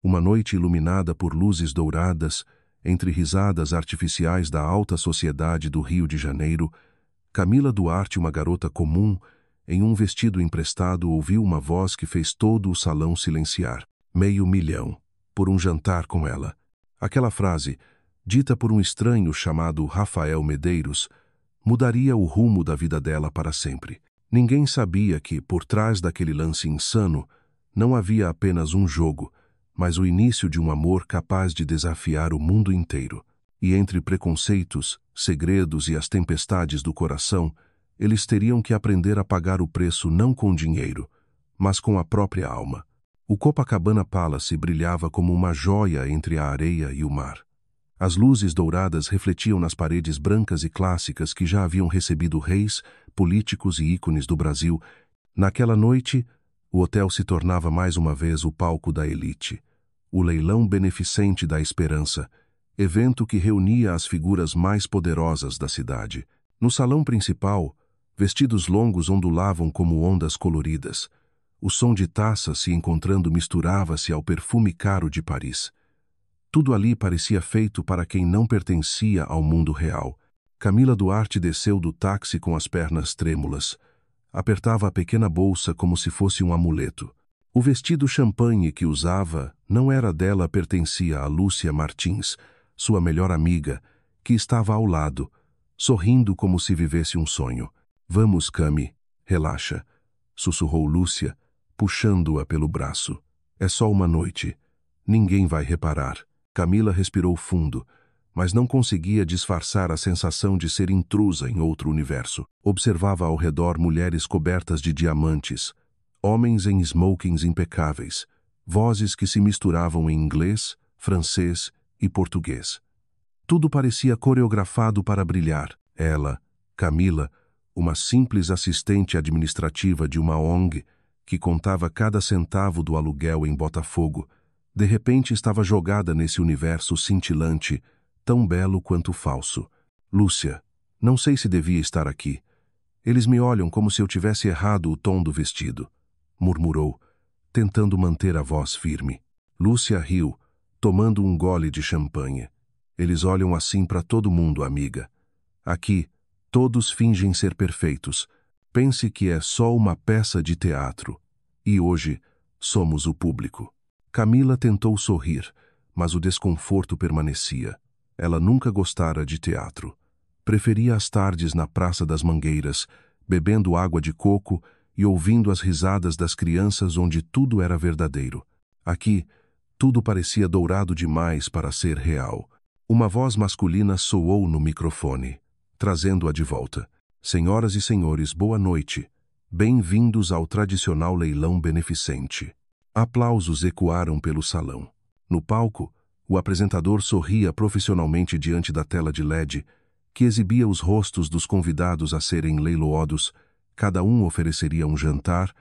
Uma noite iluminada por luzes douradas, entre risadas artificiais da alta sociedade do Rio de Janeiro, Camila Duarte, uma garota comum, em um vestido emprestado, ouviu uma voz que fez todo o salão silenciar. 500.000, por um jantar com ela. Aquela frase, dita por um estranho chamado Rafael Medeiros, mudaria o rumo da vida dela para sempre. Ninguém sabia que, por trás daquele lance insano, não havia apenas um jogo, mas o início de um amor capaz de desafiar o mundo inteiro. E entre preconceitos, segredos e as tempestades do coração, eles teriam que aprender a pagar o preço não com dinheiro, mas com a própria alma. O Copacabana Palace brilhava como uma joia entre a areia e o mar. As luzes douradas refletiam nas paredes brancas e clássicas que já haviam recebido reis, políticos e ícones do Brasil. Naquela noite, o hotel se tornava mais uma vez o palco da elite, o leilão beneficente da esperança, evento que reunia as figuras mais poderosas da cidade. No salão principal, vestidos longos ondulavam como ondas coloridas. O som de taças se encontrando misturava-se ao perfume caro de Paris. Tudo ali parecia feito para quem não pertencia ao mundo real. Camila Duarte desceu do táxi com as pernas trêmulas. Apertava a pequena bolsa como se fosse um amuleto. O vestido champanhe que usava não era dela, pertencia a Lúcia Martins, sua melhor amiga, que estava ao lado, sorrindo como se vivesse um sonho. Vamos, Cami, relaxa, sussurrou Lúcia, puxando-a pelo braço. É só uma noite. Ninguém vai reparar. Camila respirou fundo, mas não conseguia disfarçar a sensação de ser intrusa em outro universo. Observava ao redor mulheres cobertas de diamantes, homens em smokings impecáveis, vozes que se misturavam em inglês, francês e português. Tudo parecia coreografado para brilhar. Ela, Camila, uma simples assistente administrativa de uma ONG, que contava cada centavo do aluguel em Botafogo, de repente estava jogada nesse universo cintilante, tão belo quanto falso. Lúcia, não sei se devia estar aqui. Eles me olham como se eu tivesse errado o tom do vestido, murmurou, tentando manter a voz firme. Lúcia riu, tomando um gole de champanhe. Eles olham assim para todo mundo, amiga. Aqui, todos fingem ser perfeitos. Pense que é só uma peça de teatro. E hoje, somos o público. Camila tentou sorrir, mas o desconforto permanecia. Ela nunca gostara de teatro. Preferia as tardes na Praça das Mangueiras, bebendo água de coco e ouvindo as risadas das crianças, onde tudo era verdadeiro. Aqui, tudo parecia dourado demais para ser real. Uma voz masculina soou no microfone, trazendo-a de volta. Senhoras e senhores, boa noite. Bem-vindos ao tradicional leilão beneficente. Aplausos ecoaram pelo salão. No palco, o apresentador sorria profissionalmente diante da tela de LED, que exibia os rostos dos convidados a serem leiloados. Cada um ofereceria um jantar,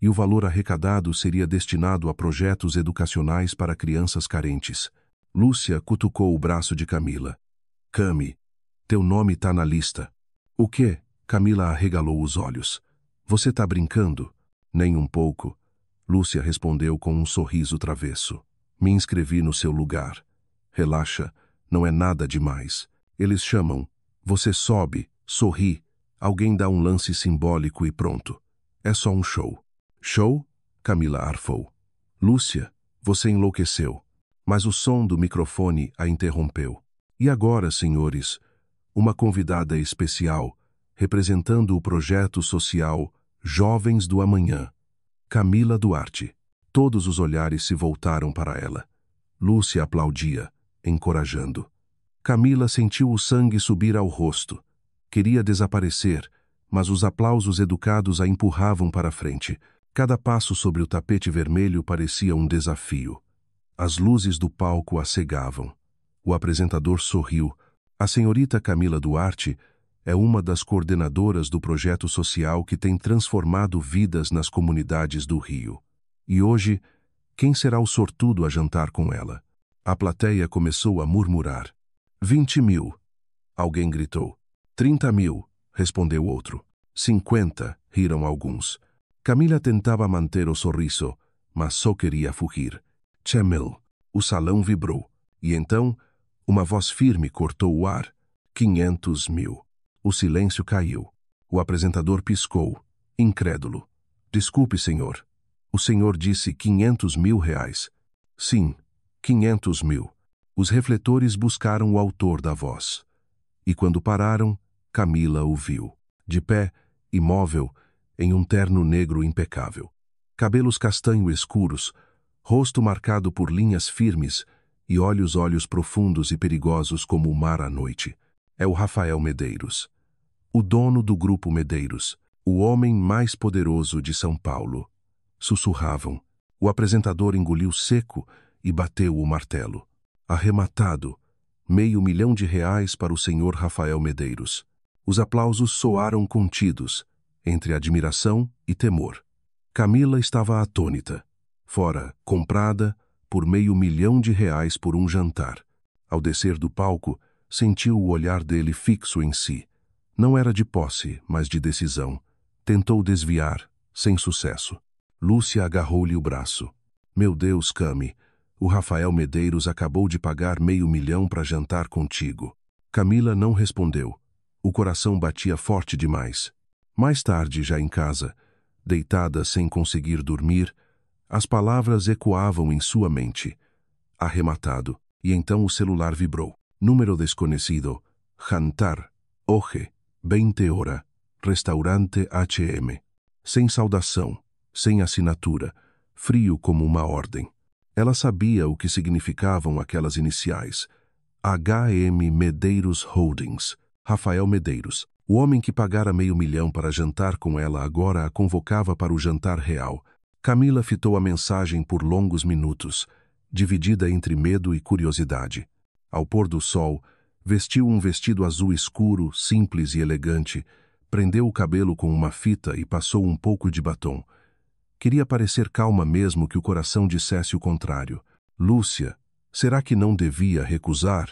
e o valor arrecadado seria destinado a projetos educacionais para crianças carentes. Lúcia cutucou o braço de Camila. Cami, teu nome tá na lista. O quê? Camila arregalou os olhos. Você tá brincando? Nem um pouco. Lúcia respondeu com um sorriso travesso. Me inscrevi no seu lugar. Relaxa, não é nada demais. Eles chamam. Você sobe, sorri, alguém dá um lance simbólico e pronto. É só um show. Show? Camila arfou. Lúcia, você enlouqueceu. Mas o som do microfone a interrompeu. E agora, senhores, uma convidada especial, representando o projeto social Jovens do Amanhã, Camila Duarte. Todos os olhares se voltaram para ela. Lúcia aplaudia, encorajando. Camila sentiu o sangue subir ao rosto. Queria desaparecer, mas os aplausos educados a empurravam para frente. Cada passo sobre o tapete vermelho parecia um desafio. As luzes do palco a cegavam. O apresentador sorriu. A senhorita Camila Duarte é uma das coordenadoras do projeto social que tem transformado vidas nas comunidades do Rio. E hoje, quem será o sortudo a jantar com ela? A plateia começou a murmurar. 20.000. Alguém gritou. 30.000, respondeu outro. 50, riram alguns. Camila tentava manter o sorriso, mas só queria fugir. 100.000. O salão vibrou. E então, uma voz firme cortou o ar. 500 mil. O silêncio caiu. O apresentador piscou, incrédulo. Desculpe, senhor. O senhor disse 500 mil reais. Sim, 500 mil. Os refletores buscaram o autor da voz. E quando pararam, Camila o viu. De pé, imóvel, em um terno negro impecável. Cabelos castanho escuros, rosto marcado por linhas firmes e olhos profundos e perigosos como o mar à noite. É o Rafael Medeiros. O dono do Grupo Medeiros. O homem mais poderoso de São Paulo. Sussurravam. O apresentador engoliu seco e bateu o martelo. Arrematado. R$500 mil para o senhor Rafael Medeiros. Os aplausos soaram contidos, entre admiração e temor. Camila estava atônita. Fora comprada por R$500 mil por um jantar. Ao descer do palco, sentiu o olhar dele fixo em si. Não era de posse, mas de decisão. Tentou desviar, sem sucesso. Lúcia agarrou-lhe o braço. Meu Deus, Cami, o Rafael Medeiros acabou de pagar R$500 mil para jantar contigo. Camila não respondeu. O coração batia forte demais. Mais tarde, já em casa, deitada sem conseguir dormir, as palavras ecoavam em sua mente. Arrematado. E então o celular vibrou. Número desconhecido. Jantar. Hoje. 20 horas. Restaurante H&M. Sem saudação. Sem assinatura. Frio como uma ordem. Ela sabia o que significavam aquelas iniciais. H&M Medeiros Holdings. Rafael Medeiros. O homem que pagara R$500 mil para jantar com ela agora a convocava para o jantar real. Camila fitou a mensagem por longos minutos, dividida entre medo e curiosidade. Ao pôr do sol, vestiu um vestido azul escuro, simples e elegante, prendeu o cabelo com uma fita e passou um pouco de batom. Queria parecer calma mesmo que o coração dissesse o contrário. Lúcia, será que não devia recusar?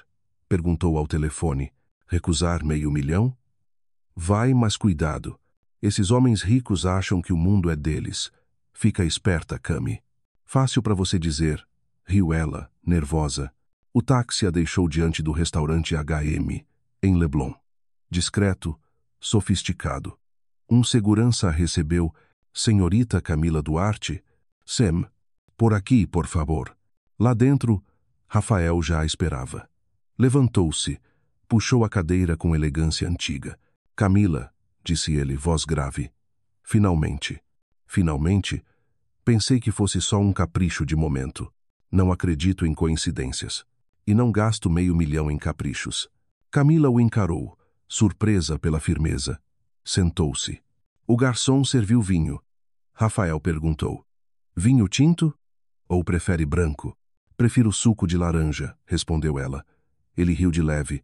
Perguntou ao telefone. Recusar R$500 mil? Vai, mas cuidado. Esses homens ricos acham que o mundo é deles. Fica esperta, Cami. Fácil para você dizer, riu ela, nervosa. O táxi a deixou diante do restaurante H&M, em Leblon. Discreto, sofisticado. Um segurança a recebeu. Senhorita Camila Duarte? Sam, por aqui, por favor. Lá dentro, Rafael já a esperava. Levantou-se, puxou a cadeira com elegância antiga. Camila, disse ele, voz grave. Finalmente. Finalmente? Pensei que fosse só um capricho de momento. Não acredito em coincidências. E não gasto R$500 mil em caprichos. Camila o encarou, surpresa pela firmeza. Sentou-se. O garçom serviu vinho. Rafael perguntou. Vinho tinto? Ou prefere branco? Prefiro suco de laranja, respondeu ela. Ele riu de leve.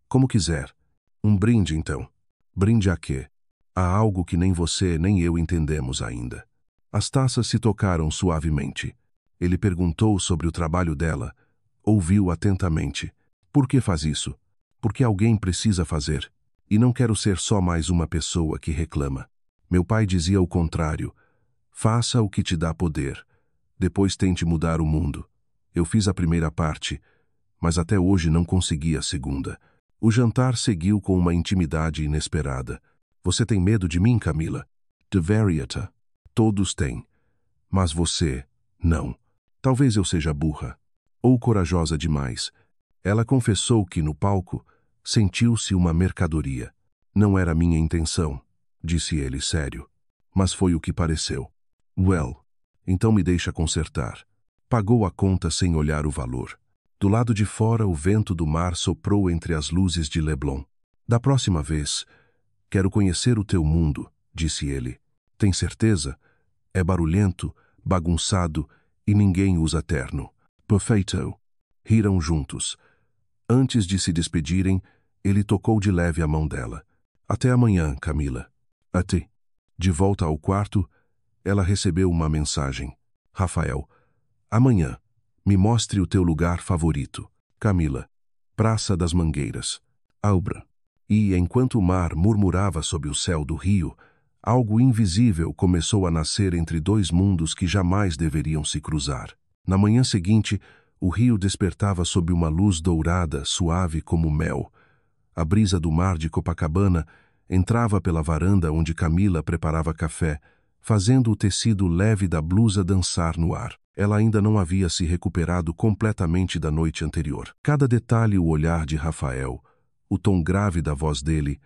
Como quiser. Um brinde, então. Brinde a quê? Há algo que nem você nem eu entendemos ainda. As taças se tocaram suavemente. Ele perguntou sobre o trabalho dela. Ouviu atentamente. Por que faz isso? Porque alguém precisa fazer. E não quero ser só mais uma pessoa que reclama. Meu pai dizia o contrário. Faça o que te dá poder. Depois tente mudar o mundo. Eu fiz a primeira parte, mas até hoje não consegui a segunda. O jantar seguiu com uma intimidade inesperada. Você tem medo de mim, Camila? De Verieta. Todos têm. Mas você, não. Talvez eu seja burra. Ou corajosa demais. Ela confessou que, no palco, sentiu-se uma mercadoria. Não era minha intenção, disse ele sério. Mas foi o que pareceu. Well, então me deixa consertar. Pagou a conta sem olhar o valor. Do lado de fora, o vento do mar soprou entre as luzes de Leblon. Da próxima vez, quero conhecer o teu mundo, disse ele. Tem certeza? É barulhento, bagunçado e ninguém usa terno. Perfeito. Riram juntos. Antes de se despedirem, ele tocou de leve a mão dela. Até amanhã, Camila. Até. De volta ao quarto, ela recebeu uma mensagem. Rafael. Amanhã. Me mostre o teu lugar favorito. Camila. Praça das Mangueiras. Albra. E, enquanto o mar murmurava sob o céu do rio, algo invisível começou a nascer entre dois mundos que jamais deveriam se cruzar. Na manhã seguinte, O rio despertava sob uma luz dourada, suave como mel. A brisa do mar de Copacabana entrava pela varanda onde Camila preparava café, fazendo o tecido leve da blusa dançar no ar. Ela ainda não havia se recuperado completamente da noite anterior. Cada detalhe, o olhar de Rafael, o tom grave da voz dele,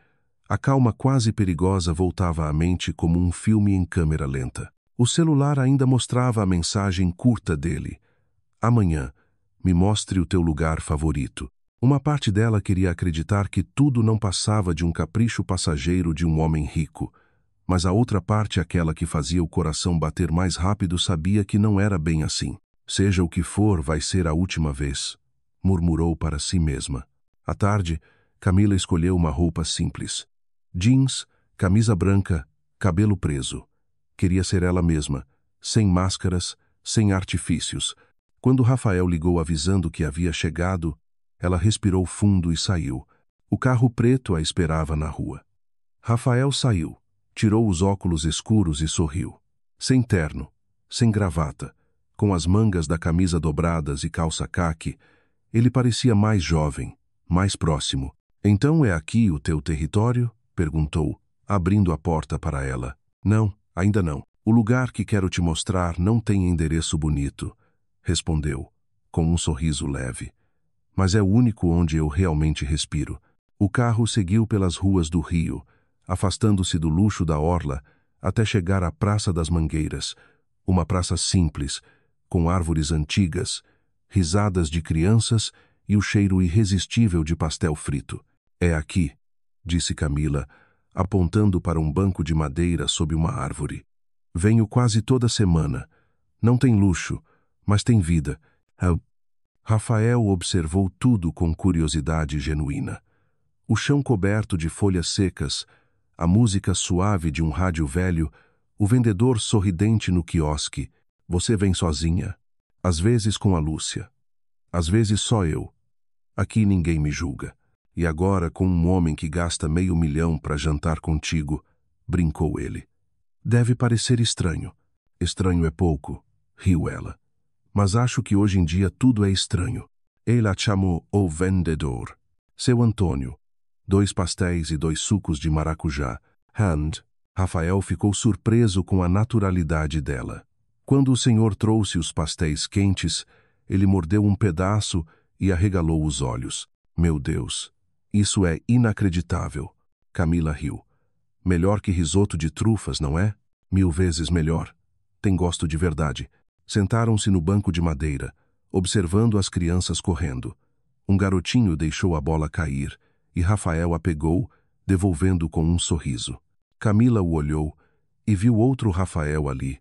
a calma quase perigosa voltava à mente como um filme em câmera lenta. O celular ainda mostrava a mensagem curta dele. Amanhã, me mostre o teu lugar favorito. Uma parte dela queria acreditar que tudo não passava de um capricho passageiro de um homem rico. Mas a outra parte, aquela que fazia o coração bater mais rápido, sabia que não era bem assim. Seja o que for, vai ser a última vez, murmurou para si mesma. À tarde, Camila escolheu uma roupa simples. Jeans, camisa branca, cabelo preso. Queria ser ela mesma, sem máscaras, sem artifícios. Quando Rafael ligou avisando que havia chegado, ela respirou fundo e saiu. O carro preto a esperava na rua. Rafael saiu, tirou os óculos escuros e sorriu. Sem terno, sem gravata, com as mangas da camisa dobradas e calça caque, ele parecia mais jovem, mais próximo. Então é aqui o teu território? Perguntou, abrindo a porta para ela. Não, ainda não. O lugar que quero te mostrar não tem endereço bonito, respondeu, com um sorriso leve. Mas é o único onde eu realmente respiro. O carro seguiu pelas ruas do Rio, afastando-se do luxo da orla, até chegar à Praça das Mangueiras, uma praça simples, com árvores antigas, risadas de crianças e o cheiro irresistível de pastel frito. É aqui, disse Camila, apontando para um banco de madeira sob uma árvore. Venho quase toda semana. Não tem luxo, mas tem vida. Rafael observou tudo com curiosidade genuína. O chão coberto de folhas secas, a música suave de um rádio velho, o vendedor sorridente no quiosque. Você vem sozinha. Às vezes com a Lúcia. Às vezes só eu. Aqui ninguém me julga. E agora com um homem que gasta $500 mil para jantar contigo, brincou ele. Deve parecer estranho. Estranho é pouco, riu ela. Mas acho que hoje em dia tudo é estranho. Ele a chamou o vendedor. Seu Antônio. 2 pastéis e 2 sucos de maracujá. Rafael ficou surpreso com a naturalidade dela. Quando o senhor trouxe os pastéis quentes, ele mordeu um pedaço e arregalou os olhos. Meu Deus, isso é inacreditável. Camila riu. Melhor que risoto de trufas, não é? 1000 vezes melhor. Tem gosto de verdade. Sentaram-se no banco de madeira, observando as crianças correndo. Um garotinho deixou a bola cair e Rafael a pegou, devolvendo com um sorriso. Camila o olhou e viu outro Rafael ali,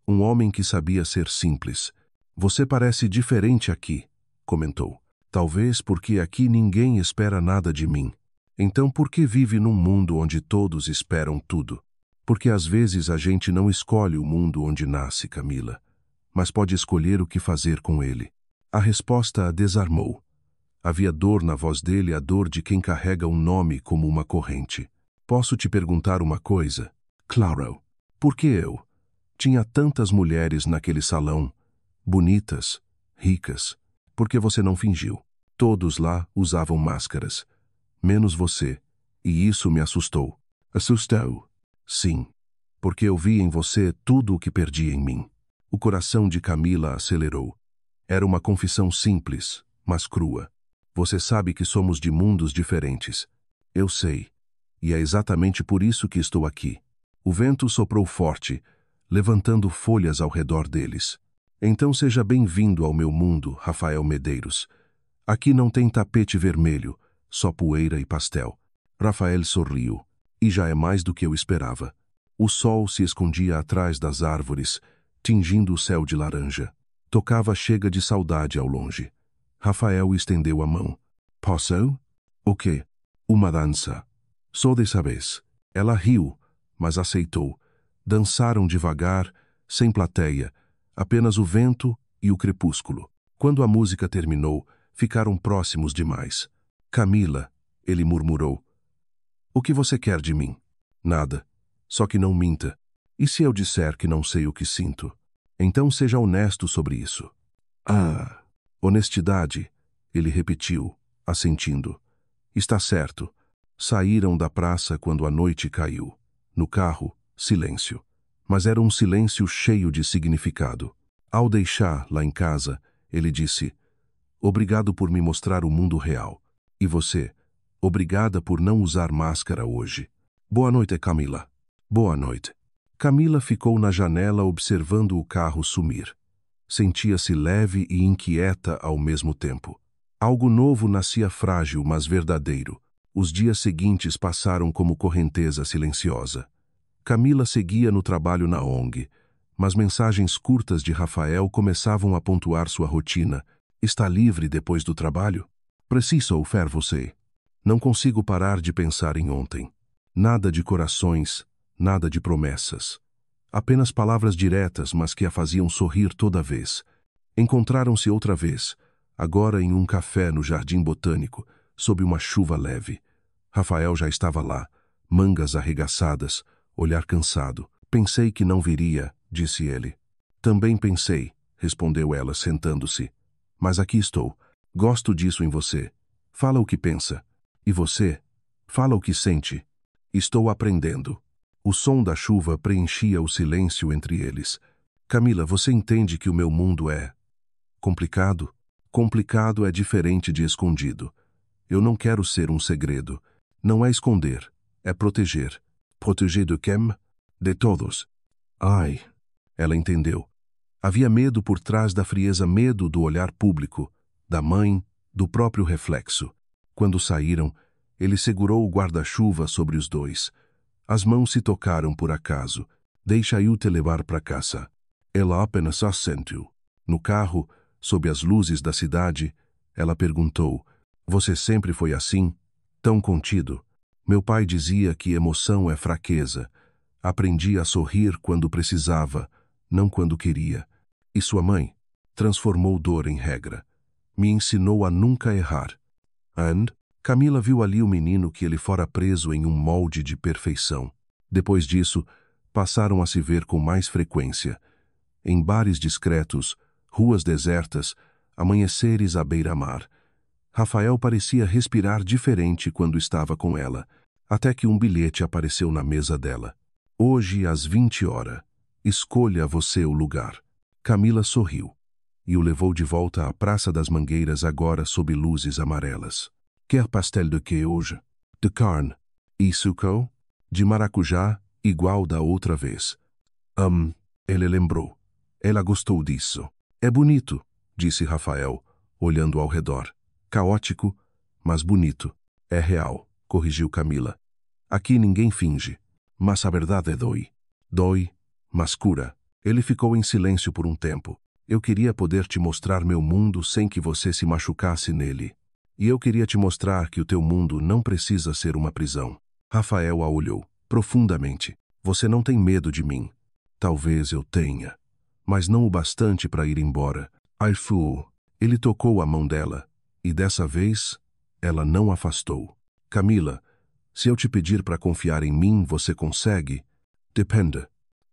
um homem que sabia ser simples. Você parece diferente aqui, comentou. Talvez porque aqui ninguém espera nada de mim. Então por que vive num mundo onde todos esperam tudo? Porque às vezes a gente não escolhe o mundo onde nasce, Camila, mas pode escolher o que fazer com ele. A resposta a desarmou. Havia dor na voz dele, a dor de quem carrega um nome como uma corrente. Posso te perguntar uma coisa? Claro. Por que eu? Tinha tantas mulheres naquele salão, bonitas, ricas. Por que você não fingiu? Todos lá usavam máscaras. Menos você. E isso me assustou. Assustou? Sim. Porque eu vi em você tudo o que perdi em mim. O coração de Camila acelerou. Era uma confissão simples, mas crua. Você sabe que somos de mundos diferentes. Eu sei. E é exatamente por isso que estou aqui. O vento soprou forte, levantando folhas ao redor deles. Então seja bem-vindo ao meu mundo, Rafael Medeiros. Aqui não tem tapete vermelho, só poeira e pastel. Rafael sorriu. E já é mais do que eu esperava. O sol se escondia atrás das árvores, tingindo o céu de laranja. Tocava chega de saudade ao longe. Rafael estendeu a mão. Posso? O quê? Uma dança. Só dessa vez. Ela riu, mas aceitou. Dançaram devagar, sem plateia, apenas o vento e o crepúsculo. Quando a música terminou, ficaram próximos demais. Camila, ele murmurou. O que você quer de mim? Nada. Só que não minta. E se eu disser que não sei o que sinto? Então seja honesto sobre isso. Honestidade, ele repetiu, assentindo. Está certo. Saíram da praça quando a noite caiu. No carro, silêncio. Mas era um silêncio cheio de significado. Ao deixar lá em casa, ele disse: Obrigado por me mostrar o mundo real. E você? Obrigada por não usar máscara hoje. Boa noite, Camila. Boa noite. Camila ficou na janela observando o carro sumir. Sentia-se leve e inquieta ao mesmo tempo. Algo novo nascia frágil, mas verdadeiro. Os dias seguintes passaram como correnteza silenciosa. Camila seguia no trabalho na ONG, mas mensagens curtas de Rafael começavam a pontuar sua rotina. Está livre depois do trabalho? Preciso ouvir você. Não consigo parar de pensar em ontem. Nada de corações, nada de promessas. Apenas palavras diretas, mas que a faziam sorrir toda vez. Encontraram-se outra vez, agora em um café no Jardim Botânico, sob uma chuva leve. Rafael já estava lá, mangas arregaçadas, olhar cansado. Pensei que não viria, disse ele. Também pensei, respondeu ela, sentando-se. Mas aqui estou. Gosto disso em você. Fala o que pensa. E você? Fala o que sente. Estou aprendendo. O som da chuva preenchia o silêncio entre eles. Camila, você entende que o meu mundo é complicado? Complicado é diferente de escondido. Eu não quero ser um segredo. Não é esconder, é proteger. Proteger de quem? De todos. Ai, ela entendeu. Havia medo por trás da frieza, medo do olhar público, da mãe, do próprio reflexo. Quando saíram, ele segurou o guarda-chuva sobre os dois. As mãos se tocaram por acaso. Deixa-o te levar para casa. Ela apenas assentiu. No carro, sob as luzes da cidade, ela perguntou: Você sempre foi assim? Tão contido? Meu pai dizia que emoção é fraqueza. Aprendi a sorrir quando precisava, não quando queria. E sua mãe? Transformou dor em regra. Me ensinou a nunca errar. And? Camila viu ali o menino que ele fora preso em um molde de perfeição. Depois disso, passaram a se ver com mais frequência. Em bares discretos, ruas desertas, amanheceres à beira-mar. Rafael parecia respirar diferente quando estava com ela, até que um bilhete apareceu na mesa dela. Hoje, às 20 horas. Escolha você o lugar. Camila sorriu e o levou de volta à Praça das Mangueiras, agora sob luzes amarelas. Quer pastel de quê hoje? De carne. E suco? De maracujá, igual da outra vez. Ele lembrou. Ela gostou disso. É bonito, disse Rafael, olhando ao redor. Caótico, mas bonito. É real, corrigiu Camila. Aqui ninguém finge, mas a verdade dói. Dói, mas cura. Ele ficou em silêncio por um tempo. Eu queria poder te mostrar meu mundo sem que você se machucasse nele. E eu queria te mostrar que o teu mundo não precisa ser uma prisão. Rafael a olhou profundamente. Você não tem medo de mim. Talvez eu tenha, mas não o bastante para ir embora. Ai, fu. Ele tocou a mão dela, e dessa vez, ela não afastou. Camila, se eu te pedir para confiar em mim, você consegue? Depende.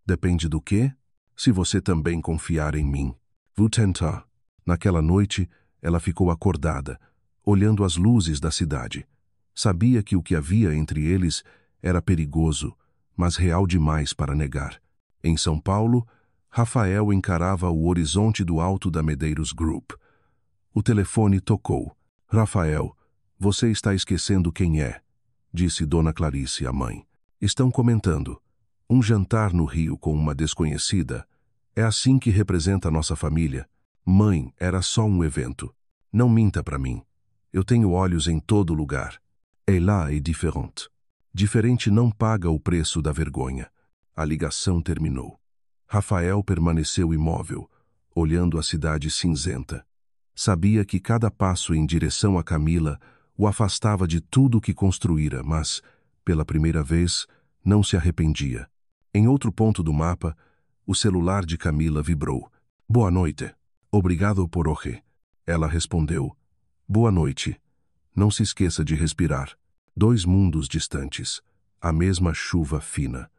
Depende do quê? Se você também confiar em mim. Vou tentar. Naquela noite, ela ficou acordada, olhando as luzes da cidade. Sabia que o que havia entre eles era perigoso, mas real demais para negar. Em São Paulo, Rafael encarava o horizonte do alto da Medeiros Group. O telefone tocou. Rafael, você está esquecendo quem é, disse Dona Clarice, a mãe. Estão comentando. Um jantar no Rio com uma desconhecida. É assim que representa nossa família. Mãe, era só um evento. Não minta para mim. Eu tenho olhos em todo lugar. E lá é diferente. Diferente não paga o preço da vergonha. A ligação terminou. Rafael permaneceu imóvel, olhando a cidade cinzenta. Sabia que cada passo em direção a Camila o afastava de tudo o que construíra, mas, pela primeira vez, não se arrependia. Em outro ponto do mapa, o celular de Camila vibrou. Boa noite. Obrigado por hoje. Ela respondeu. Boa noite. Não se esqueça de respirar. 2 mundos distantes. A mesma chuva fina.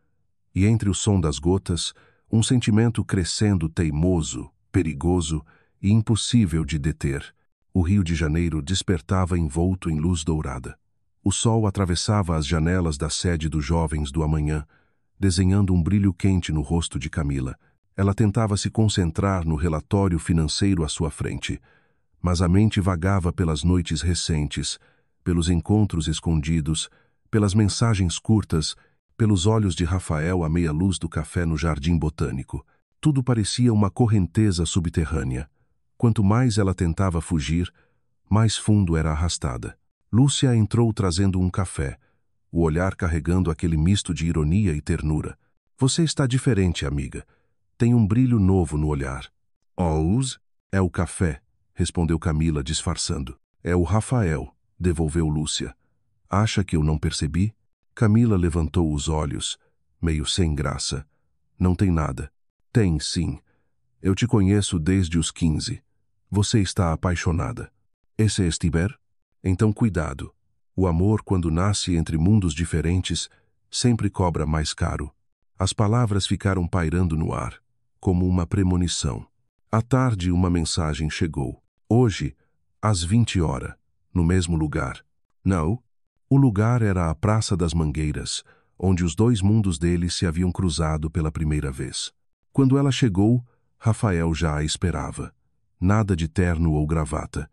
E entre o som das gotas, um sentimento crescendo teimoso, perigoso, e impossível de deter. O Rio de Janeiro despertava envolto em luz dourada. O sol atravessava as janelas da sede dos Jovens do Amanhã, desenhando um brilho quente no rosto de Camila. Ela tentava se concentrar no relatório financeiro à sua frente, mas a mente vagava pelas noites recentes, pelos encontros escondidos, pelas mensagens curtas, pelos olhos de Rafael à meia-luz do café no Jardim Botânico. Tudo parecia uma correnteza subterrânea. Quanto mais ela tentava fugir, mais fundo era arrastada. Lúcia entrou trazendo um café, o olhar carregando aquele misto de ironia e ternura. Você está diferente, amiga. Tem um brilho novo no olhar. Ous? É o café, respondeu Camila, disfarçando. É o Rafael, devolveu Lúcia. Acha que eu não percebi? Camila levantou os olhos, meio sem graça. Não tem nada. Tem, sim. Eu te conheço desde os 15. Você está apaixonada. Esse é estiver? Então cuidado. O amor, quando nasce entre mundos diferentes, sempre cobra mais caro. As palavras ficaram pairando no ar, como uma premonição. À tarde, uma mensagem chegou. Hoje, às 20 horas, no mesmo lugar. Não. O lugar era a Praça das Mangueiras, onde os dois mundos deles se haviam cruzado pela primeira vez. Quando ela chegou, Rafael já a esperava. Nada de terno ou gravata.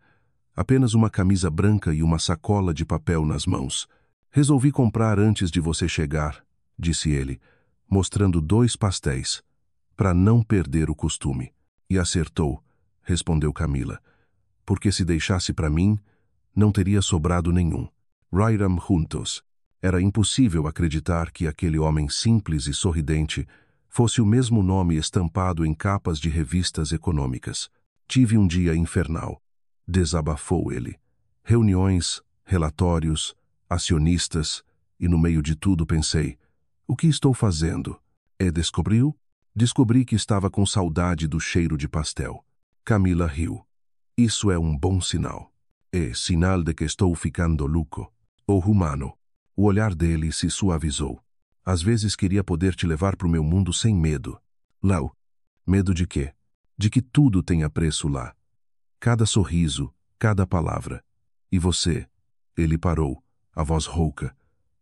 Apenas uma camisa branca e uma sacola de papel nas mãos. Resolvi comprar antes de você chegar, disse ele, mostrando 2 pastéis, para não perder o costume. E acertou, respondeu Camila, porque se deixasse para mim, não teria sobrado nenhum. Rairam juntos. Era impossível acreditar que aquele homem simples e sorridente fosse o mesmo nome estampado em capas de revistas econômicas. Tive um dia infernal. Desabafou ele. Reuniões, relatórios, acionistas, e no meio de tudo pensei, o que estou fazendo? E descobriu? Descobri que estava com saudade do cheiro de pastel. Camila riu. Isso é um bom sinal. É sinal de que estou ficando louco. O humano. O olhar dele se suavizou. Às vezes queria poder te levar para o meu mundo sem medo. Lau. Medo de quê? De que tudo tenha preço lá. Cada sorriso, cada palavra. E você? Ele parou, a voz rouca.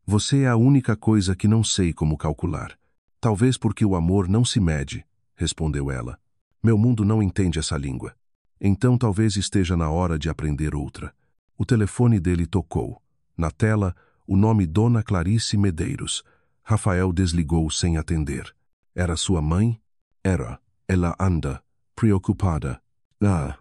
Você é a única coisa que não sei como calcular. Talvez porque o amor não se mede, respondeu ela. Meu mundo não entende essa língua. Então talvez esteja na hora de aprender outra. O telefone dele tocou. Na tela, o nome Dona Clarice Medeiros. Rafael desligou sem atender. Era sua mãe? Era. Ela anda, preocupada. Ah.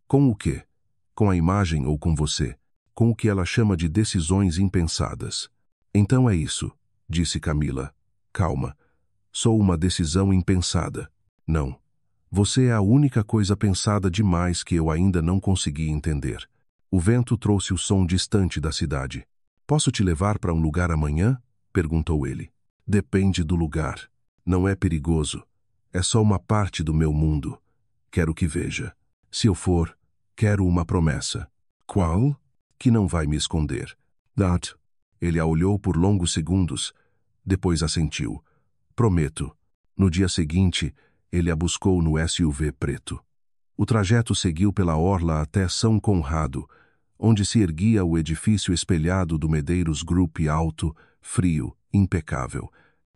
Com o quê? Com a imagem ou com você? Com o que ela chama de decisões impensadas. Então é isso, disse Camila. Calma. Sou uma decisão impensada. Não. Você é a única coisa pensada demais que eu ainda não consegui entender. O vento trouxe o som distante da cidade. Posso te levar para um lugar amanhã? Perguntou ele. Depende do lugar. Não é perigoso. É só uma parte do meu mundo. Quero que veja. Se eu for, quero uma promessa. Qual? Que não vai me esconder. That. Ele a olhou por longos segundos. Depois assentiu. Prometo. No dia seguinte, ele a buscou no SUV preto. O trajeto seguiu pela orla até São Conrado, onde se erguia o edifício espelhado do Medeiros Group alto, frio, impecável.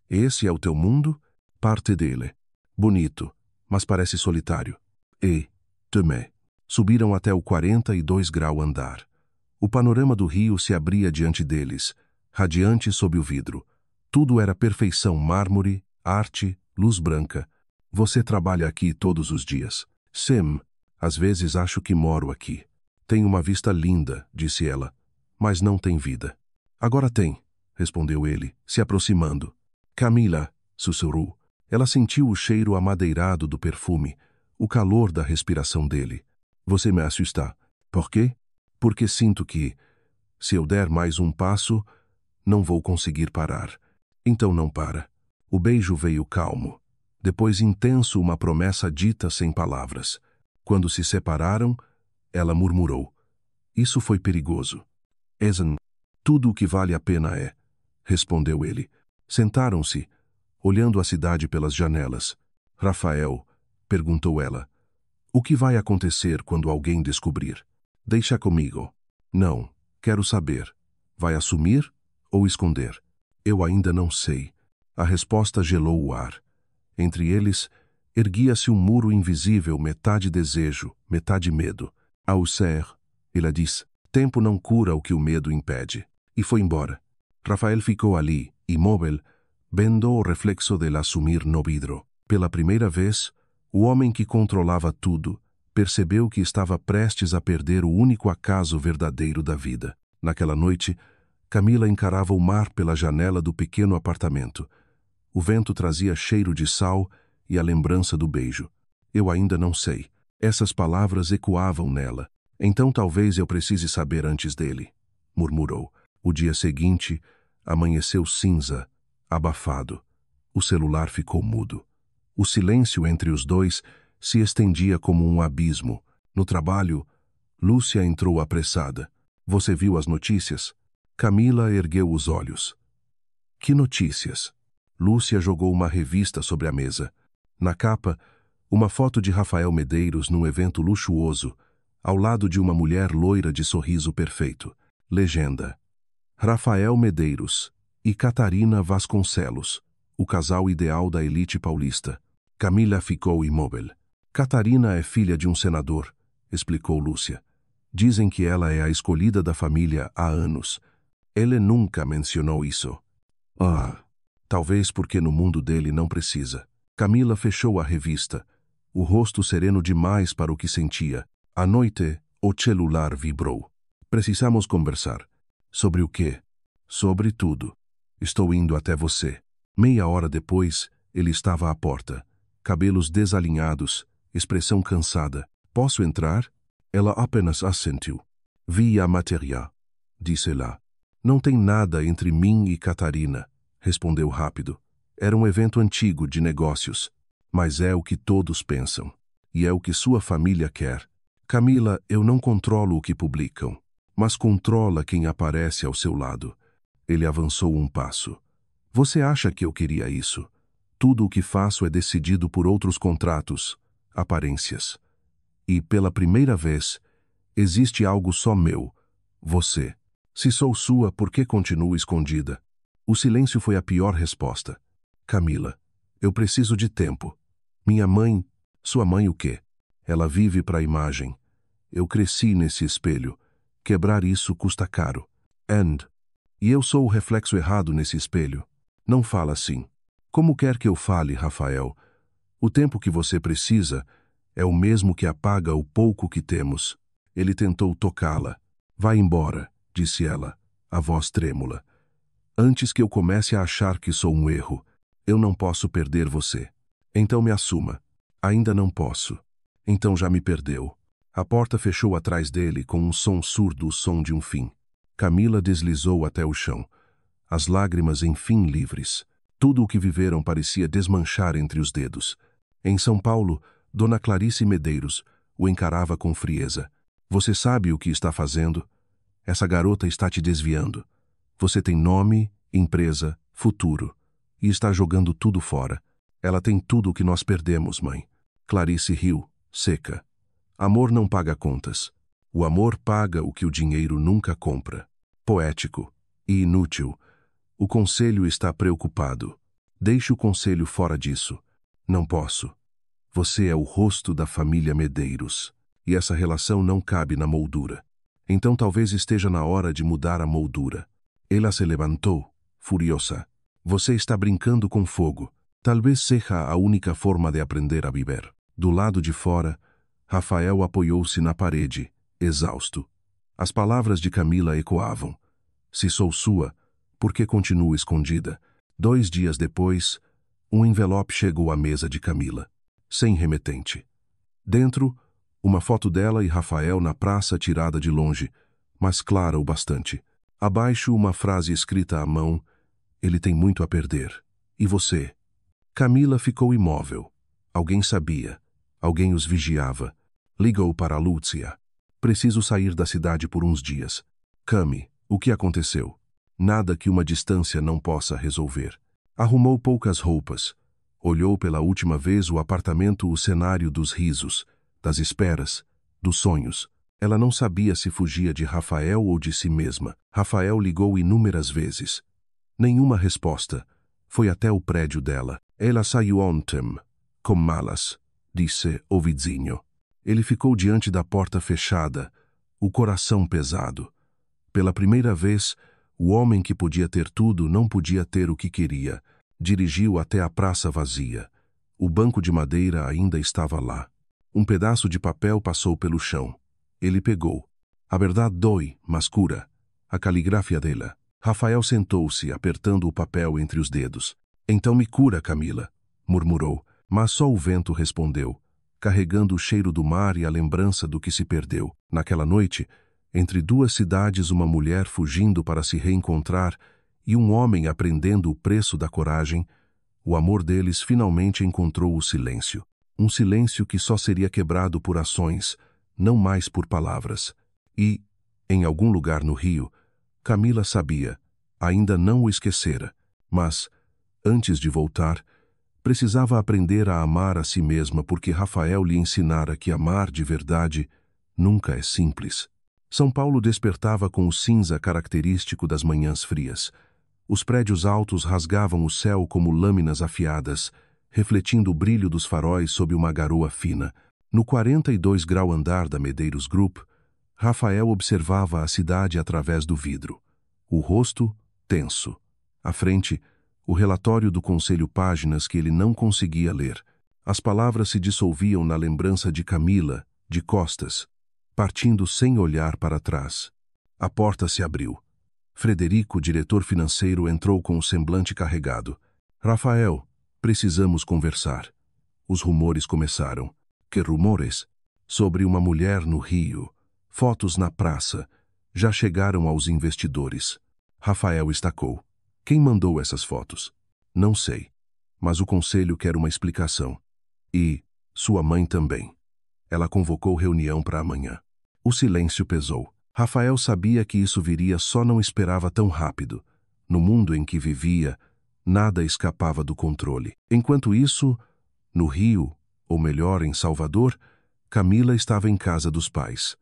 Esse é o teu mundo? Parte dele. Bonito, mas parece solitário. E, também. Subiram até o 42 grau andar. O panorama do rio se abria diante deles, radiante sob o vidro. Tudo era perfeição, mármore, arte, luz branca. Você trabalha aqui todos os dias. Sim, às vezes acho que moro aqui. Tem uma vista linda, disse ela, mas não tem vida. Agora tem, respondeu ele, se aproximando. Camila, sussurrou. Ela sentiu o cheiro amadeirado do perfume, o calor da respiração dele. Você me assusta. Por quê? Porque sinto que, se eu der mais um passo, não vou conseguir parar. Então não para. O beijo veio calmo. Depois intenso, uma promessa dita sem palavras. Quando se separaram, ela murmurou. Isso foi perigoso. Esan, tudo o que vale a pena é, respondeu ele. Sentaram-se, olhando a cidade pelas janelas. Rafael, perguntou ela, O que vai acontecer quando alguém descobrir? Deixa comigo. Não, quero saber. Vai assumir ou esconder? Eu ainda não sei. A resposta gelou o ar. Entre eles, erguia-se um muro invisível, metade desejo, metade medo. Auxerre, ela disse, tempo não cura o que o medo impede. E foi embora. Rafael ficou ali, imóvel, vendo o reflexo dela assumir no vidro. Pela primeira vez, o homem que controlava tudo percebeu que estava prestes a perder o único acaso verdadeiro da vida. Naquela noite, Camila encarava o mar pela janela do pequeno apartamento. O vento trazia cheiro de sal e a lembrança do beijo. Eu ainda não sei. Essas palavras ecoavam nela. Então talvez eu precise saber antes dele, murmurou. O dia seguinte, amanheceu cinza, abafado. O celular ficou mudo. O silêncio entre os dois se estendia como um abismo. No trabalho, Lúcia entrou apressada. Você viu as notícias? Camila ergueu os olhos. Que notícias? Lúcia jogou uma revista sobre a mesa. Na capa, uma foto de Rafael Medeiros num evento luxuoso, ao lado de uma mulher loira de sorriso perfeito. Legenda: Rafael Medeiros e Catarina Vasconcelos, o casal ideal da elite paulista. Camila ficou imóvel. Catarina é filha de um senador, explicou Lúcia. Dizem que ela é a escolhida da família há anos. Ele nunca mencionou isso. Talvez porque no mundo dele não precisa. Camila fechou a revista, o rosto sereno demais para o que sentia. À noite, o celular vibrou. Precisamos conversar. Sobre o quê? Sobre tudo. Estou indo até você. Meia hora depois, ele estava à porta. Cabelos desalinhados, expressão cansada. Posso entrar? Ela apenas assentiu. Via Matéria, disse ela. Não tem nada entre mim e Catarina, respondeu rápido. Era um evento antigo de negócios, mas é o que todos pensam. E é o que sua família quer. Camila, eu não controlo o que publicam, mas controla quem aparece ao seu lado. Ele avançou um passo. Você acha que eu queria isso? Tudo o que faço é decidido por outros contratos, aparências. E, pela primeira vez, existe algo só meu, você. Se sou sua, por que continuo escondida? O silêncio foi a pior resposta. Camila, eu preciso de tempo. Minha mãe... Sua mãe o quê? Ela vive para a imagem. Eu cresci nesse espelho. Quebrar isso custa caro. E eu sou o reflexo errado nesse espelho. Não fala assim. Como quer que eu fale, Rafael? O tempo que você precisa é o mesmo que apaga o pouco que temos. Ele tentou tocá-la. Vai embora, disse ela, a voz trêmula. Antes que eu comece a achar que sou um erro, eu não posso perder você. Então me assuma. Ainda não posso. Então já me perdeu. A porta fechou atrás dele com um som surdo, o som de um fim. Camila deslizou até o chão. As lágrimas enfim livres. Tudo o que viveram parecia desmanchar entre os dedos. Em São Paulo, Dona Clarice Medeiros o encarava com frieza. Você sabe o que está fazendo? Essa garota está te desviando. Você tem nome, empresa, futuro. E está jogando tudo fora. Ela tem tudo o que nós perdemos, mãe. Clarice riu, seca. Amor não paga contas. O amor paga o que o dinheiro nunca compra. Poético e inútil. O conselho está preocupado. Deixe o conselho fora disso. Não posso. Você é o rosto da família Medeiros. E essa relação não cabe na moldura. Então talvez esteja na hora de mudar a moldura. Ela se levantou, furiosa. Você está brincando com fogo. Talvez seja a única forma de aprender a viver. Do lado de fora, Rafael apoiou-se na parede, exausto. As palavras de Camila ecoavam. Se sou sua, por que continuo escondida? 2 dias depois, um envelope chegou à mesa de Camila, sem remetente. Dentro, uma foto dela e Rafael na praça tirada de longe, mas clara o bastante. Abaixo, uma frase escrita à mão: ele tem muito a perder. E você? Camila ficou imóvel. Alguém sabia. Alguém os vigiava. Ligou para Lúcia. Preciso sair da cidade por uns dias. Cami, o que aconteceu? Nada que uma distância não possa resolver. Arrumou poucas roupas. Olhou pela última vez o apartamento, o cenário dos risos. das esperas, dos sonhos. Ela não sabia se fugia de Rafael ou de si mesma. Rafael ligou inúmeras vezes. Nenhuma resposta. Foi até o prédio dela. Ela saiu ontem, com malas, disse o vizinho. Ele ficou diante da porta fechada, o coração pesado. Pela primeira vez, o homem que podia ter tudo não podia ter o que queria. Dirigiu até a praça vazia. O banco de madeira ainda estava lá. Um pedaço de papel passou pelo chão. Ele pegou. A verdade dói, mas cura. A caligrafia dela. Rafael sentou-se, apertando o papel entre os dedos. Então me cura, Camila, murmurou, mas só o vento respondeu, carregando o cheiro do mar e a lembrança do que se perdeu. Naquela noite, entre duas cidades, uma mulher fugindo para se reencontrar e um homem aprendendo o preço da coragem, o amor deles finalmente encontrou o silêncio. Um silêncio que só seria quebrado por ações, não mais por palavras. E, em algum lugar no Rio, Camila sabia, ainda não o esquecera, mas, antes de voltar, precisava aprender a amar a si mesma porque Rafael lhe ensinara que amar de verdade nunca é simples. São Paulo despertava com o cinza característico das manhãs frias. Os prédios altos rasgavam o céu como lâminas afiadas, refletindo o brilho dos faróis sob uma garoa fina. No 42º andar da Medeiros Group, Rafael observava a cidade através do vidro. O rosto, tenso. À frente, o relatório do conselho, páginas que ele não conseguia ler. As palavras se dissolviam na lembrança de Camila, de costas, partindo sem olhar para trás. A porta se abriu. Frederico, diretor financeiro, entrou com o semblante carregado. Rafael, precisamos conversar. Os rumores começaram. Que rumores? Sobre uma mulher no Rio. Fotos na praça. Já chegaram aos investidores. Rafael estacou. Quem mandou essas fotos? Não sei. Mas o conselho quer uma explicação. E sua mãe também. Ela convocou reunião para amanhã. O silêncio pesou. Rafael sabia que isso viria, só não esperava tão rápido. No mundo em que vivia, nada escapava do controle. Enquanto isso, no Rio, ou melhor, em Salvador, Camila estava em casa dos pais.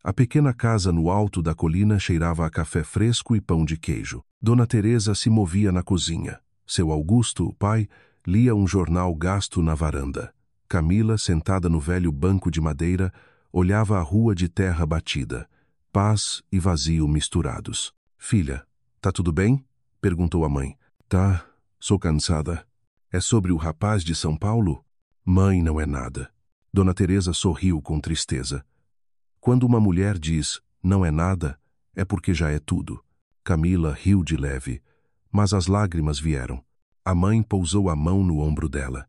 A pequena casa no alto da colina cheirava a café fresco e pão de queijo. Dona Teresa se movia na cozinha. Seu Augusto, o pai, lia um jornal gasto na varanda. Camila, sentada no velho banco de madeira, olhava a rua de terra batida. Paz e vazio misturados. Filha, tá tudo bem? Perguntou a mãe. Tá, sou cansada. É sobre o rapaz de São Paulo? Mãe, não é nada. Dona Teresa sorriu com tristeza. Quando uma mulher diz, não é nada, é porque já é tudo. Camila riu de leve, mas as lágrimas vieram. A mãe pousou a mão no ombro dela.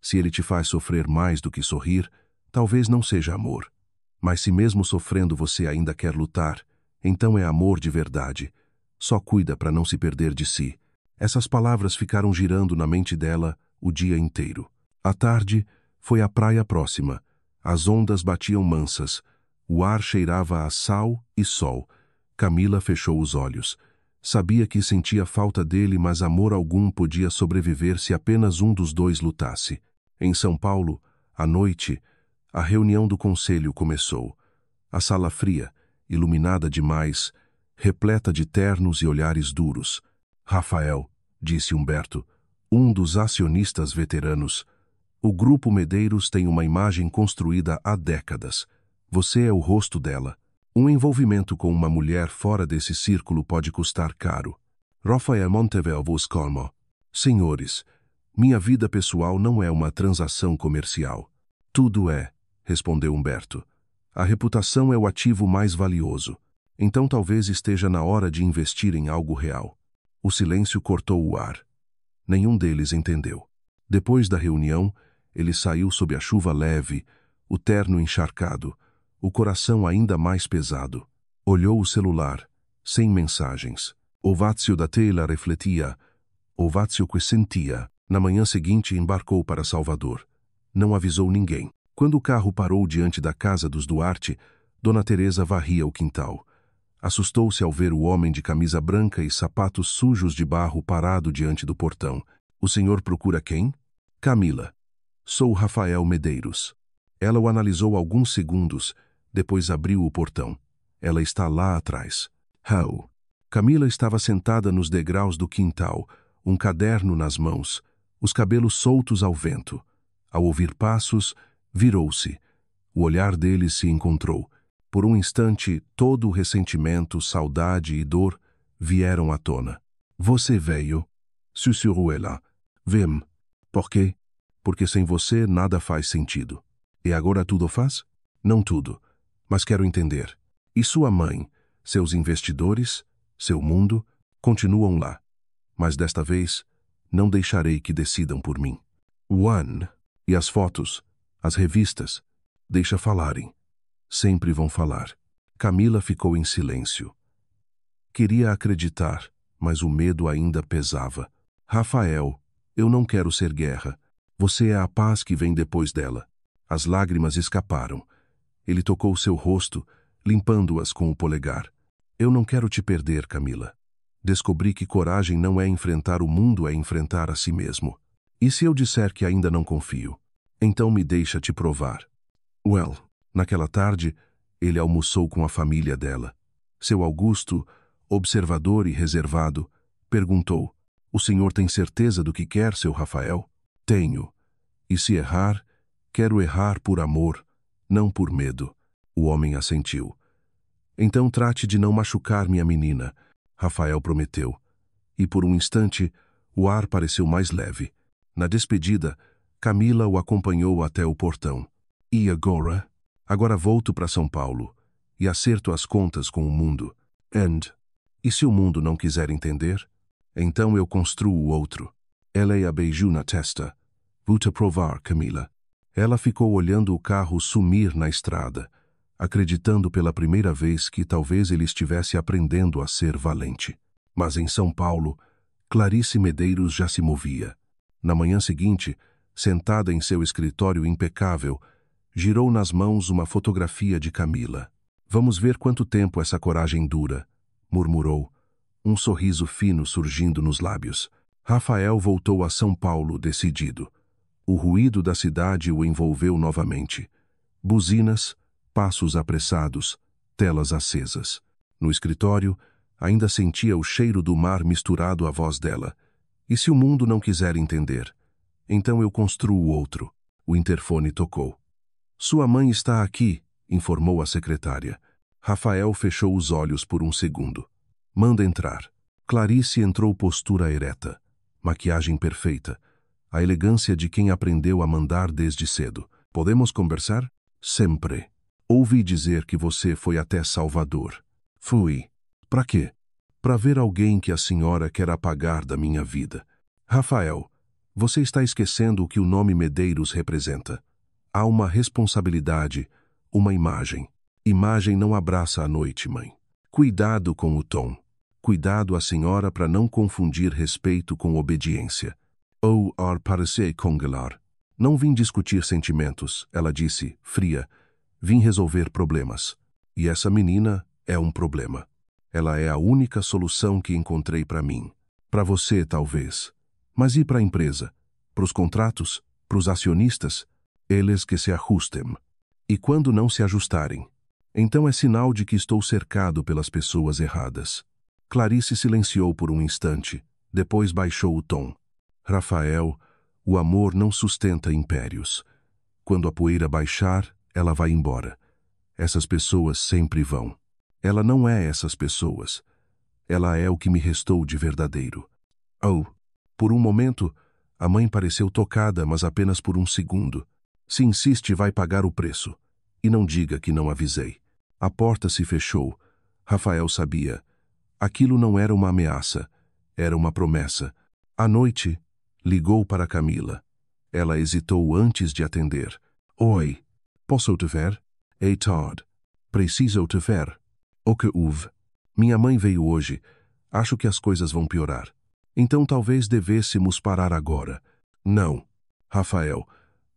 Se ele te faz sofrer mais do que sorrir, talvez não seja amor. Mas se mesmo sofrendo você ainda quer lutar, então é amor de verdade. Só cuida para não se perder de si. Essas palavras ficaram girando na mente dela o dia inteiro. À tarde, foi à praia próxima. As ondas batiam mansas. O ar cheirava a sal e sol. Camila fechou os olhos. Sabia que sentia falta dele, mas amor algum podia sobreviver se apenas um dos dois lutasse. Em São Paulo, à noite, a reunião do conselho começou. A sala fria, iluminada demais, repleta de ternos e olhares duros. Rafael, disse Humberto, um dos acionistas veteranos, o Grupo Medeiros tem uma imagem construída há décadas. Você é o rosto dela. Um envolvimento com uma mulher fora desse círculo pode custar caro. Rafael Montevel vos calmo. Senhores, minha vida pessoal não é uma transação comercial. Tudo é, respondeu Humberto. A reputação é o ativo mais valioso. Então talvez esteja na hora de investir em algo real. O silêncio cortou o ar. Nenhum deles entendeu. Depois da reunião, ele saiu sob a chuva leve, o terno encharcado, o coração ainda mais pesado. Olhou o celular, sem mensagens. O vazio da tela refletia, o vazio que sentia. Na manhã seguinte embarcou para Salvador. Não avisou ninguém. Quando o carro parou diante da casa dos Duarte, Dona Teresa varria o quintal. Assustou-se ao ver o homem de camisa branca e sapatos sujos de barro parado diante do portão. O senhor procura quem? Camila. Sou Rafael Medeiros. Ela o analisou alguns segundos, depois abriu o portão. Ela está lá atrás. How? Camila estava sentada nos degraus do quintal, um caderno nas mãos, os cabelos soltos ao vento. Ao ouvir passos, virou-se. O olhar dele se encontrou. Por um instante, todo o ressentimento, saudade e dor vieram à tona. Você veio, sussurrou ela. Vem. Por quê? Porque sem você nada faz sentido. E agora tudo faz? Não tudo, mas quero entender. E sua mãe, seus investidores, seu mundo, continuam lá. Mas desta vez, não deixarei que decidam por mim. One. E as fotos, as revistas, deixa falarem. Sempre vão falar. Camila ficou em silêncio. Queria acreditar, mas o medo ainda pesava. Rafael, eu não quero ser guerra. Você é a paz que vem depois dela. As lágrimas escaparam. Ele tocou seu rosto, limpando-as com o polegar. Eu não quero te perder, Camila. Descobri que coragem não é enfrentar o mundo, é enfrentar a si mesmo. E se eu disser que ainda não confio? Então me deixa te provar. Well, naquela tarde, ele almoçou com a família dela. Seu Augusto, observador e reservado, perguntou: O senhor tem certeza do que quer, seu Rafael? Tenho. E se errar, quero errar por amor, não por medo. O homem assentiu. Então trate de não machucar minha menina, Rafael prometeu. E por um instante, o ar pareceu mais leve. Na despedida, Camila o acompanhou até o portão. E agora? Agora volto para São Paulo e acerto as contas com o mundo. E se o mundo não quiser entender? Então eu construo outro. Ela a beijou na testa. Vou te provar, Camila. Ela ficou olhando o carro sumir na estrada, acreditando pela primeira vez que talvez ele estivesse aprendendo a ser valente. Mas em São Paulo, Clarice Medeiros já se movia. Na manhã seguinte, sentada em seu escritório impecável, girou nas mãos uma fotografia de Camila. Vamos ver quanto tempo essa coragem dura, murmurou, um sorriso fino surgindo nos lábios. Rafael voltou a São Paulo decidido. O ruído da cidade o envolveu novamente. Buzinas, passos apressados, telas acesas. No escritório, ainda sentia o cheiro do mar misturado à voz dela. E se o mundo não quiser entender? Então eu construo outro. O interfone tocou. Sua mãe está aqui, informou a secretária. Rafael fechou os olhos por um segundo. Manda entrar. Clarice entrou postura ereta, maquiagem perfeita, a elegância de quem aprendeu a mandar desde cedo. Podemos conversar? Sempre. Ouvi dizer que você foi até Salvador. Fui. Pra quê? Pra ver alguém que a senhora quer apagar da minha vida. Rafael, você está esquecendo o que o nome Medeiros representa. Há uma responsabilidade, uma imagem. Imagem não abraça a noite, mãe. Cuidado com o tom. Cuidado a senhora para não confundir respeito com obediência. Ou ar parecer congelar. Não vim discutir sentimentos, ela disse, fria. Vim resolver problemas. E essa menina é um problema. Ela é a única solução que encontrei para mim. Para você, talvez. Mas e para a empresa? Para os contratos? Para os acionistas? Eles que se ajustem. E quando não se ajustarem? Então é sinal de que estou cercado pelas pessoas erradas. Clarice silenciou por um instante, depois baixou o tom. Rafael, o amor não sustenta impérios. Quando a poeira baixar, ela vai embora. Essas pessoas sempre vão. Ela não é essas pessoas. Ela é o que me restou de verdadeiro. Oh! Por um momento, a mãe pareceu tocada, mas apenas por um segundo. Se insiste, vai pagar o preço. E não diga que não avisei. A porta se fechou. Rafael sabia. Aquilo não era uma ameaça. Era uma promessa. À noite, ligou para Camila. Ela hesitou antes de atender. Oi, posso te ver? Ei, Todd. Preciso te ver. O que houve? Minha mãe veio hoje. Acho que as coisas vão piorar. Então talvez devêssemos parar agora. Não, Rafael.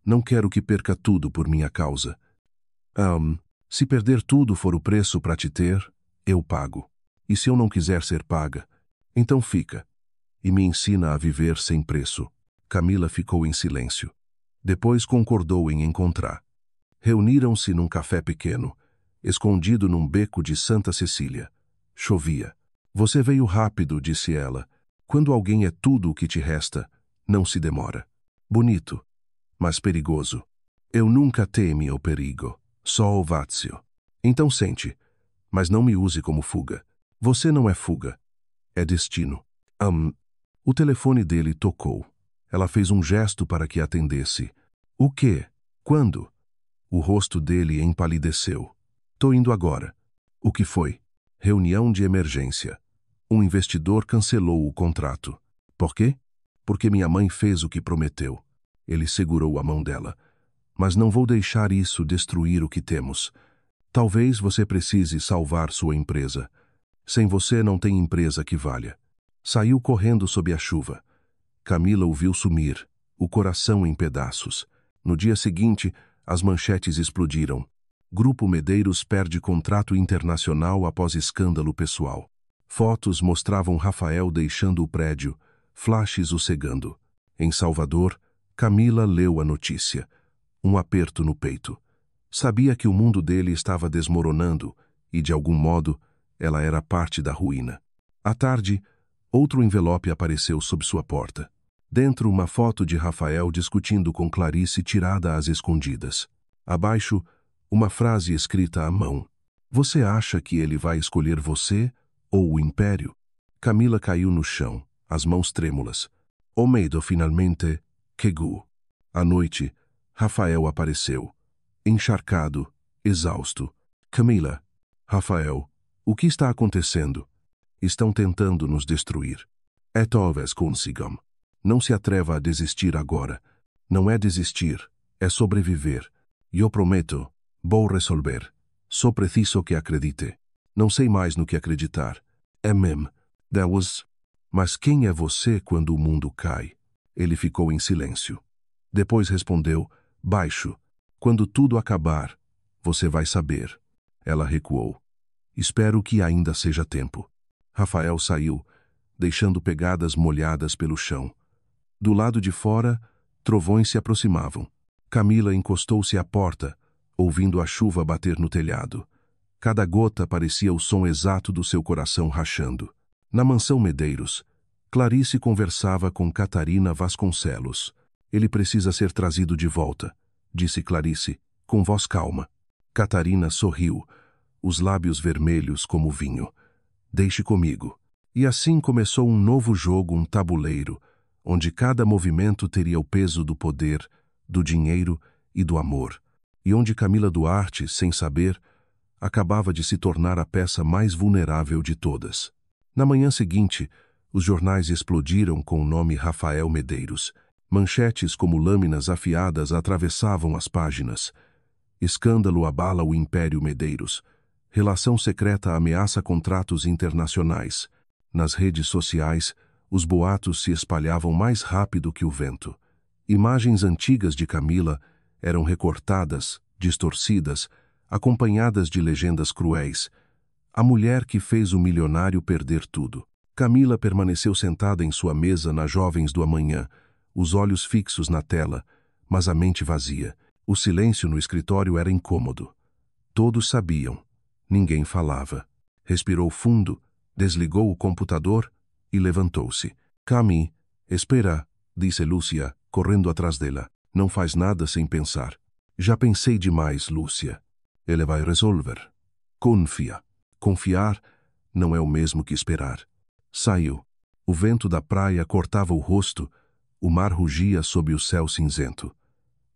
Não quero que perca tudo por minha causa. Se perder tudo for o preço para te ter, eu pago. E se eu não quiser ser paga, então fica. E me ensina a viver sem preço. Camila ficou em silêncio. Depois concordou em encontrar. Reuniram-se num café pequeno, escondido num beco de Santa Cecília. Chovia. Você veio rápido, disse ela. Quando alguém é tudo o que te resta, não se demora. Bonito, mas perigoso. Eu nunca temi o perigo, só o vazio. Então sente, mas não me use como fuga. Você não é fuga, é destino. O telefone dele tocou. Ela fez um gesto para que atendesse. O quê? Quando? O rosto dele empalideceu. Tô indo agora. O que foi? Reunião de emergência. Um investidor cancelou o contrato. Por quê? Porque minha mãe fez o que prometeu. Ele segurou a mão dela. Mas não vou deixar isso destruir o que temos. Talvez você precise salvar sua empresa. Sem você não tem empresa que valha. Saiu correndo sob a chuva. Camila o viu sumir, o coração em pedaços. No dia seguinte, as manchetes explodiram. Grupo Medeiros perde contrato internacional após escândalo pessoal. Fotos mostravam Rafael deixando o prédio, flashes o cegando. Em Salvador, Camila leu a notícia. Um aperto no peito. Sabia que o mundo dele estava desmoronando e, de algum modo, ela era parte da ruína. À tarde, outro envelope apareceu sob sua porta. Dentro, uma foto de Rafael discutindo com Clarice tirada às escondidas. Abaixo, uma frase escrita à mão. Você acha que ele vai escolher você ou o império? Camila caiu no chão, as mãos trêmulas. O medo finalmente chegou. À noite, Rafael apareceu. Encharcado, exausto. Camila. Rafael, o que está acontecendo? Estão tentando nos destruir. Talvez consigam. Não se atreva a desistir agora. Não é desistir, é sobreviver. Eu prometo, vou resolver. Só preciso que acredite. Não sei mais no que acreditar. Deus. Mas quem é você quando o mundo cai? Ele ficou em silêncio. Depois respondeu, baixo. Quando tudo acabar, você vai saber. Ela recuou. Espero que ainda seja tempo. Rafael saiu, deixando pegadas molhadas pelo chão. Do lado de fora, trovões se aproximavam. Camila encostou-se à porta, ouvindo a chuva bater no telhado. Cada gota parecia o som exato do seu coração rachando. Na mansão Medeiros, Clarice conversava com Catarina Vasconcelos. Ele precisa ser trazido de volta, disse Clarice, com voz calma. Catarina sorriu, os lábios vermelhos como vinho. Deixe comigo. E assim começou um novo jogo, um tabuleiro, onde cada movimento teria o peso do poder, do dinheiro e do amor, e onde Camila Duarte, sem saber, acabava de se tornar a peça mais vulnerável de todas. Na manhã seguinte, os jornais explodiram com o nome Rafael Medeiros. Manchetes como lâminas afiadas atravessavam as páginas. Escândalo abala o Império Medeiros. Relação secreta ameaça contratos internacionais. Nas redes sociais, os boatos se espalhavam mais rápido que o vento. Imagens antigas de Camila eram recortadas, distorcidas, acompanhadas de legendas cruéis. A mulher que fez o milionário perder tudo. Camila permaneceu sentada em sua mesa na Jovens do Amanhã, os olhos fixos na tela, mas a mente vazia. O silêncio no escritório era incômodo. Todos sabiam. Ninguém falava. Respirou fundo, desligou o computador e levantou-se. Cami, espera, disse Lúcia, correndo atrás dela. Não faz nada sem pensar. Já pensei demais, Lúcia. Ele vai resolver. Confia. Confiar não é o mesmo que esperar. Saiu. O vento da praia cortava o rosto, o mar rugia sob o céu cinzento.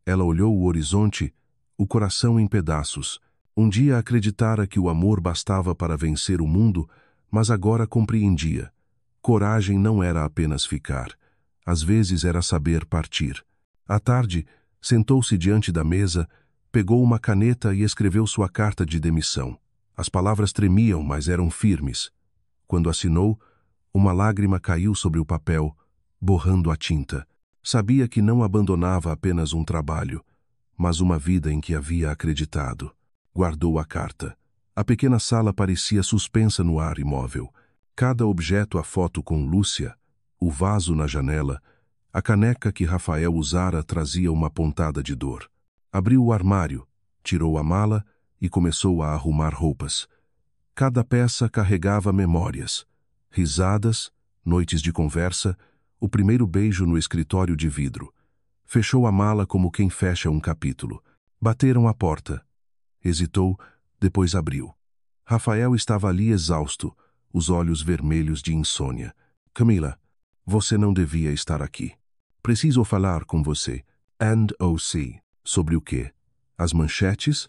Ela olhou o horizonte, o coração em pedaços. Um dia acreditara que o amor bastava para vencer o mundo, mas agora compreendia. Coragem não era apenas ficar. Às vezes era saber partir. À tarde, sentou-se diante da mesa, pegou uma caneta e escreveu sua carta de demissão. As palavras tremiam, mas eram firmes. Quando assinou, uma lágrima caiu sobre o papel, borrando a tinta. Sabia que não abandonava apenas um trabalho, mas uma vida em que havia acreditado. Guardou a carta. A pequena sala parecia suspensa no ar imóvel. Cada objeto, a foto com Lúcia, o vaso na janela, a caneca que Rafael usara trazia uma pontada de dor. Abriu o armário, Tirou a mala e começou a arrumar roupas. Cada peça carregava memórias, risadas, noites de conversa, o primeiro beijo no escritório de vidro. Fechou a mala como quem fecha um capítulo. Bateram à porta. Hesitou, depois abriu. Rafael estava ali exausto, os olhos vermelhos de insônia. Camila, você não devia estar aqui. Preciso falar com você. And.O.C. Sobre o quê? As manchetes?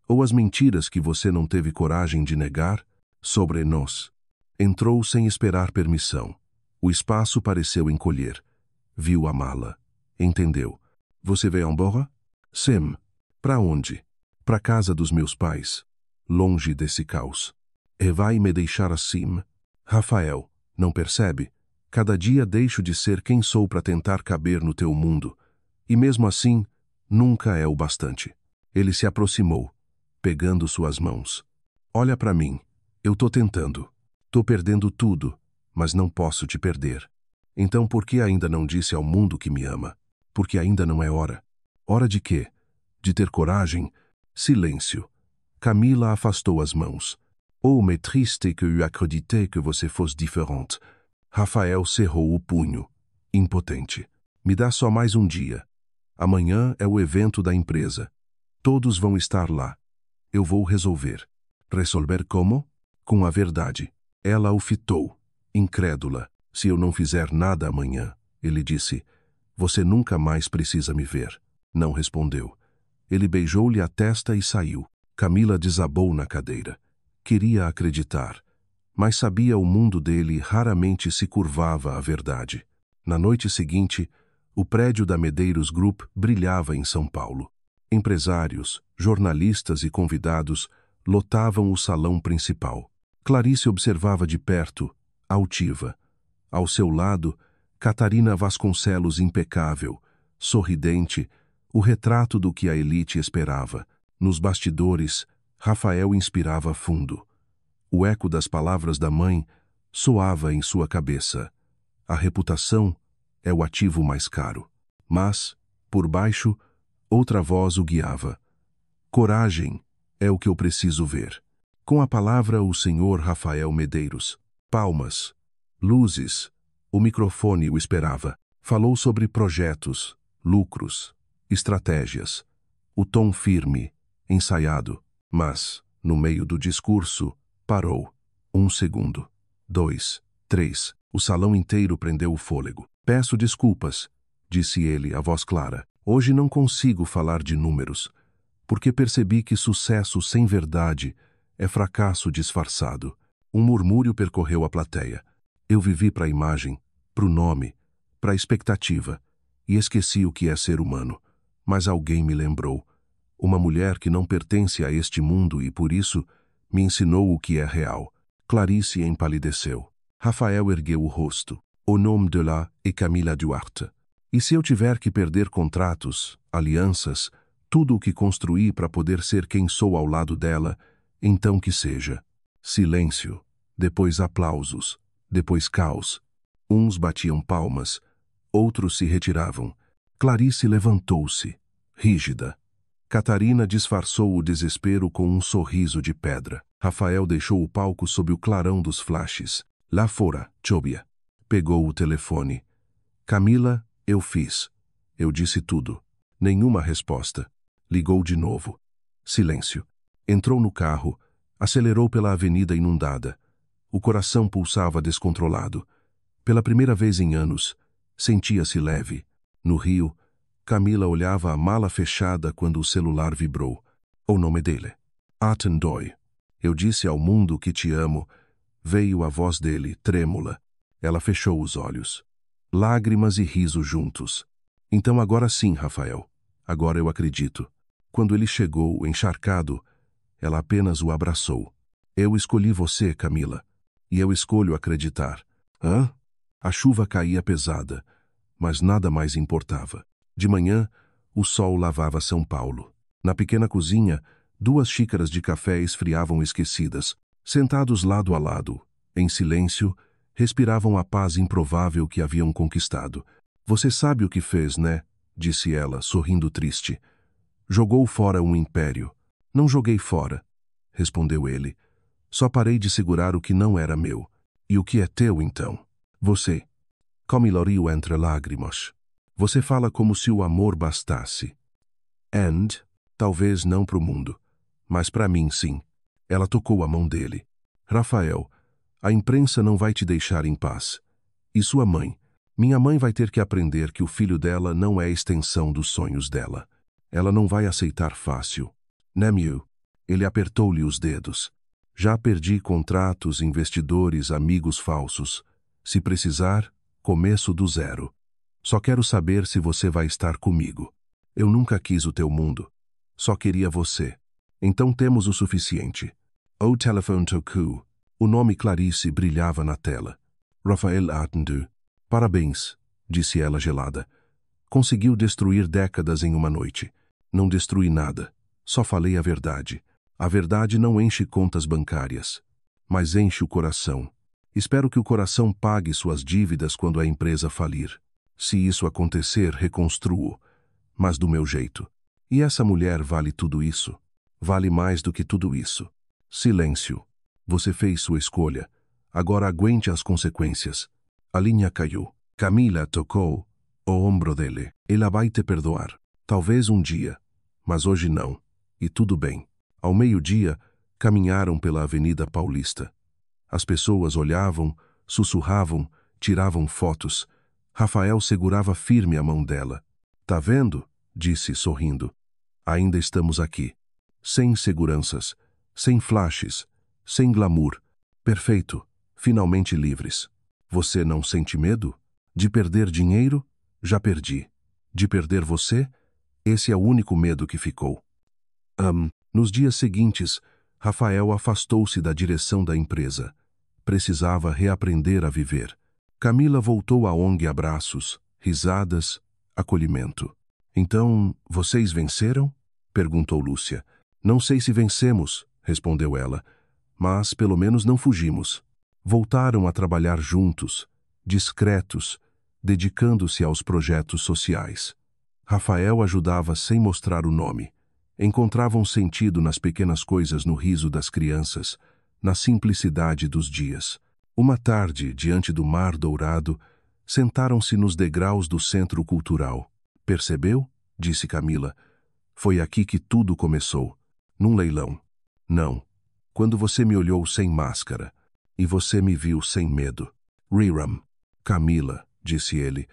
Ou as mentiras que você não teve coragem de negar? Sobre nós. Entrou sem esperar permissão. O espaço pareceu encolher. Viu a mala. Entendeu. Você veio embora? Sim. Para onde? Para casa dos meus pais. Longe desse caos. E vai me deixar assim? Rafael, não percebe? Cada dia deixo de ser quem sou para tentar caber no teu mundo. E mesmo assim, nunca é o bastante. Ele se aproximou, pegando suas mãos. Olha para mim. Eu tô tentando. Tô perdendo tudo, mas não posso te perder. Então por que ainda não disse ao mundo que me ama? Porque ainda não é hora. Hora de quê? De ter coragem? Silêncio. Camila afastou as mãos. Oh, me triste que eu acreditei que você fosse diferente. Rafael cerrou o punho, impotente. Me dá só mais um dia. Amanhã é o evento da empresa. Todos vão estar lá. Eu vou resolver. Resolver como? Com a verdade. Ela o fitou, incrédula. Se eu não fizer nada amanhã, ele disse, você nunca mais precisa me ver. Não respondeu. Ele beijou-lhe a testa e saiu. Camila desabou na cadeira. Queria acreditar, mas sabia o mundo dele raramente se curvava à verdade. Na noite seguinte, o prédio da Medeiros Group brilhava em São Paulo. Empresários, jornalistas e convidados lotavam o salão principal. Clarice observava de perto, altiva. Ao seu lado, Catarina Vasconcelos impecável, sorridente, o retrato do que a elite esperava. Nos bastidores, Rafael inspirava fundo. O eco das palavras da mãe soava em sua cabeça. A reputação é o ativo mais caro. Mas, por baixo, outra voz o guiava. Coragem é o que eu preciso ver. Com a palavra o senhor Rafael Medeiros. Palmas. Luzes. O microfone o esperava. Falou sobre projetos, lucros, estratégias. O tom firme, ensaiado. Mas, no meio do discurso, parou. 1 segundo. 2, 3. O salão inteiro prendeu o fôlego. Peço desculpas, disse ele, a voz clara. Hoje não consigo falar de números, porque percebi que sucesso sem verdade é fracasso disfarçado. Um murmúrio percorreu a plateia. Eu vivi para a imagem, para o nome, para a expectativa, e esqueci o que é ser humano. Mas alguém me lembrou. Uma mulher que não pertence a este mundo e, por isso, me ensinou o que é real. Clarice empalideceu. Rafael ergueu o rosto. O nome de lá é Camila Duarte. E se eu tiver que perder contratos, alianças, tudo o que construí para poder ser quem sou ao lado dela, então que seja. Silêncio. Depois aplausos. Depois caos. Uns batiam palmas. Outros se retiravam. Clarice levantou-se, rígida. Catarina disfarçou o desespero com um sorriso de pedra. Rafael deixou o palco sob o clarão dos flashes. Lá fora, chovia. Pegou o telefone. Camila, eu fiz. Eu disse tudo. Nenhuma resposta. Ligou de novo. Silêncio. Entrou no carro. Acelerou pela avenida inundada. O coração pulsava descontrolado. Pela primeira vez em anos, sentia-se leve. No Rio, Camila olhava a mala fechada quando o celular vibrou. O nome dele. Atendoi. Eu disse ao mundo que te amo. Veio a voz dele, trêmula. Ela fechou os olhos. Lágrimas e riso juntos. Então agora sim, Rafael. Agora eu acredito. Quando ele chegou, encharcado, ela apenas o abraçou. Eu escolhi você, Camila. E eu escolho acreditar. Hã? A chuva caía pesada, mas nada mais importava. De manhã, o sol lavava São Paulo. Na pequena cozinha, 2 xícaras de café esfriavam esquecidas. Sentados lado a lado, em silêncio, respiravam a paz improvável que haviam conquistado. Você sabe o que fez, né? Disse ela, sorrindo triste. Jogou fora um império. Não joguei fora, respondeu ele. Só parei de segurar o que não era meu. E o que é teu, então? Você. Camila riu entre lágrimas. Você fala como se o amor bastasse. And, talvez não pro mundo, mas para mim sim. Ela tocou a mão dele. Rafael, a imprensa não vai te deixar em paz. E sua mãe? Minha mãe vai ter que aprender que o filho dela não é extensão dos sonhos dela. Ela não vai aceitar fácil. Nemiu. Ele apertou-lhe os dedos. Já perdi contratos, investidores, amigos falsos. Se precisar, começo do zero. Só quero saber se você vai estar comigo. Eu nunca quis o teu mundo. Só queria você. Então temos o suficiente. O telefone tocou. O nome Clarice brilhava na tela. Rafael atendeu. Parabéns, disse ela gelada. Conseguiu destruir décadas em uma noite. Não destruí nada. Só falei a verdade. A verdade não enche contas bancárias, mas enche o coração. Espero que o coração pague suas dívidas quando a empresa falir. Se isso acontecer, reconstruo, mas do meu jeito. E essa mulher vale tudo isso? Vale mais do que tudo isso. Silêncio. Você fez sua escolha. Agora aguente as consequências. A linha caiu. Camila tocou o ombro dele. Ela vai te perdoar. Talvez um dia, mas hoje não. E tudo bem. Ao meio-dia, caminharam pela Avenida Paulista. As pessoas olhavam, sussurravam, tiravam fotos. Rafael segurava firme a mão dela. Tá vendo? Disse, sorrindo. Ainda estamos aqui. Sem seguranças, sem flashes, sem glamour. Perfeito. Finalmente livres. Você não sente medo? De perder dinheiro? Já perdi. De perder você? Esse é o único medo que ficou. Nos dias seguintes, Rafael afastou-se da direção da empresa. Precisava reaprender a viver. Camila voltou à ONG Abraços, risadas, acolhimento. Então, vocês venceram? Perguntou Lúcia. Não sei se vencemos, respondeu ela, mas pelo menos não fugimos. Voltaram a trabalhar juntos, discretos, dedicando-se aos projetos sociais. Rafael ajudava sem mostrar o nome. Encontravam sentido nas pequenas coisas, no riso das crianças, na simplicidade dos dias. Uma tarde, diante do mar dourado, sentaram-se nos degraus do centro cultural. Percebeu? Disse Camila. Foi aqui que tudo começou. Num leilão. Não. Quando você me olhou sem máscara. E você me viu sem medo. Riram. Camila, disse ele.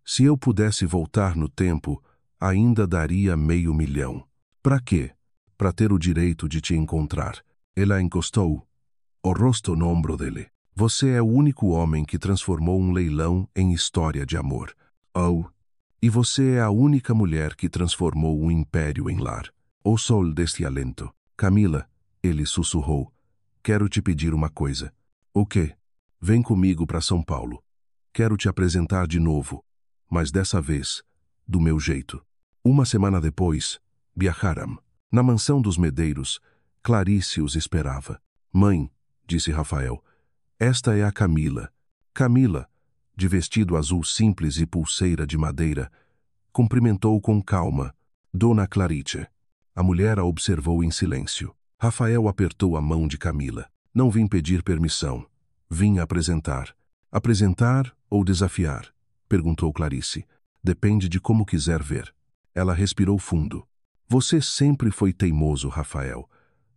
Se eu pudesse voltar no tempo, ainda daria $500 mil. Para quê? Para ter o direito de te encontrar. Ela encostou o rosto no ombro dele. Você é o único homem que transformou um leilão em história de amor. Oh, e você é a única mulher que transformou um império em lar. O sol deste alento. Camila, ele sussurrou. Quero te pedir uma coisa. O quê? Vem comigo para São Paulo. Quero te apresentar de novo, mas dessa vez, do meu jeito. Uma semana depois, viajaram. Na mansão dos Medeiros, Clarice os esperava. Mãe, disse Rafael, esta é a Camila. Camila, de vestido azul simples e pulseira de madeira, cumprimentou com calma. Dona Clarice. A mulher a observou em silêncio. Rafael apertou a mão de Camila. Não vim pedir permissão. Vim apresentar. Apresentar ou desafiar? Perguntou Clarice. Depende de como quiser ver. Ela respirou fundo. Você sempre foi teimoso, Rafael.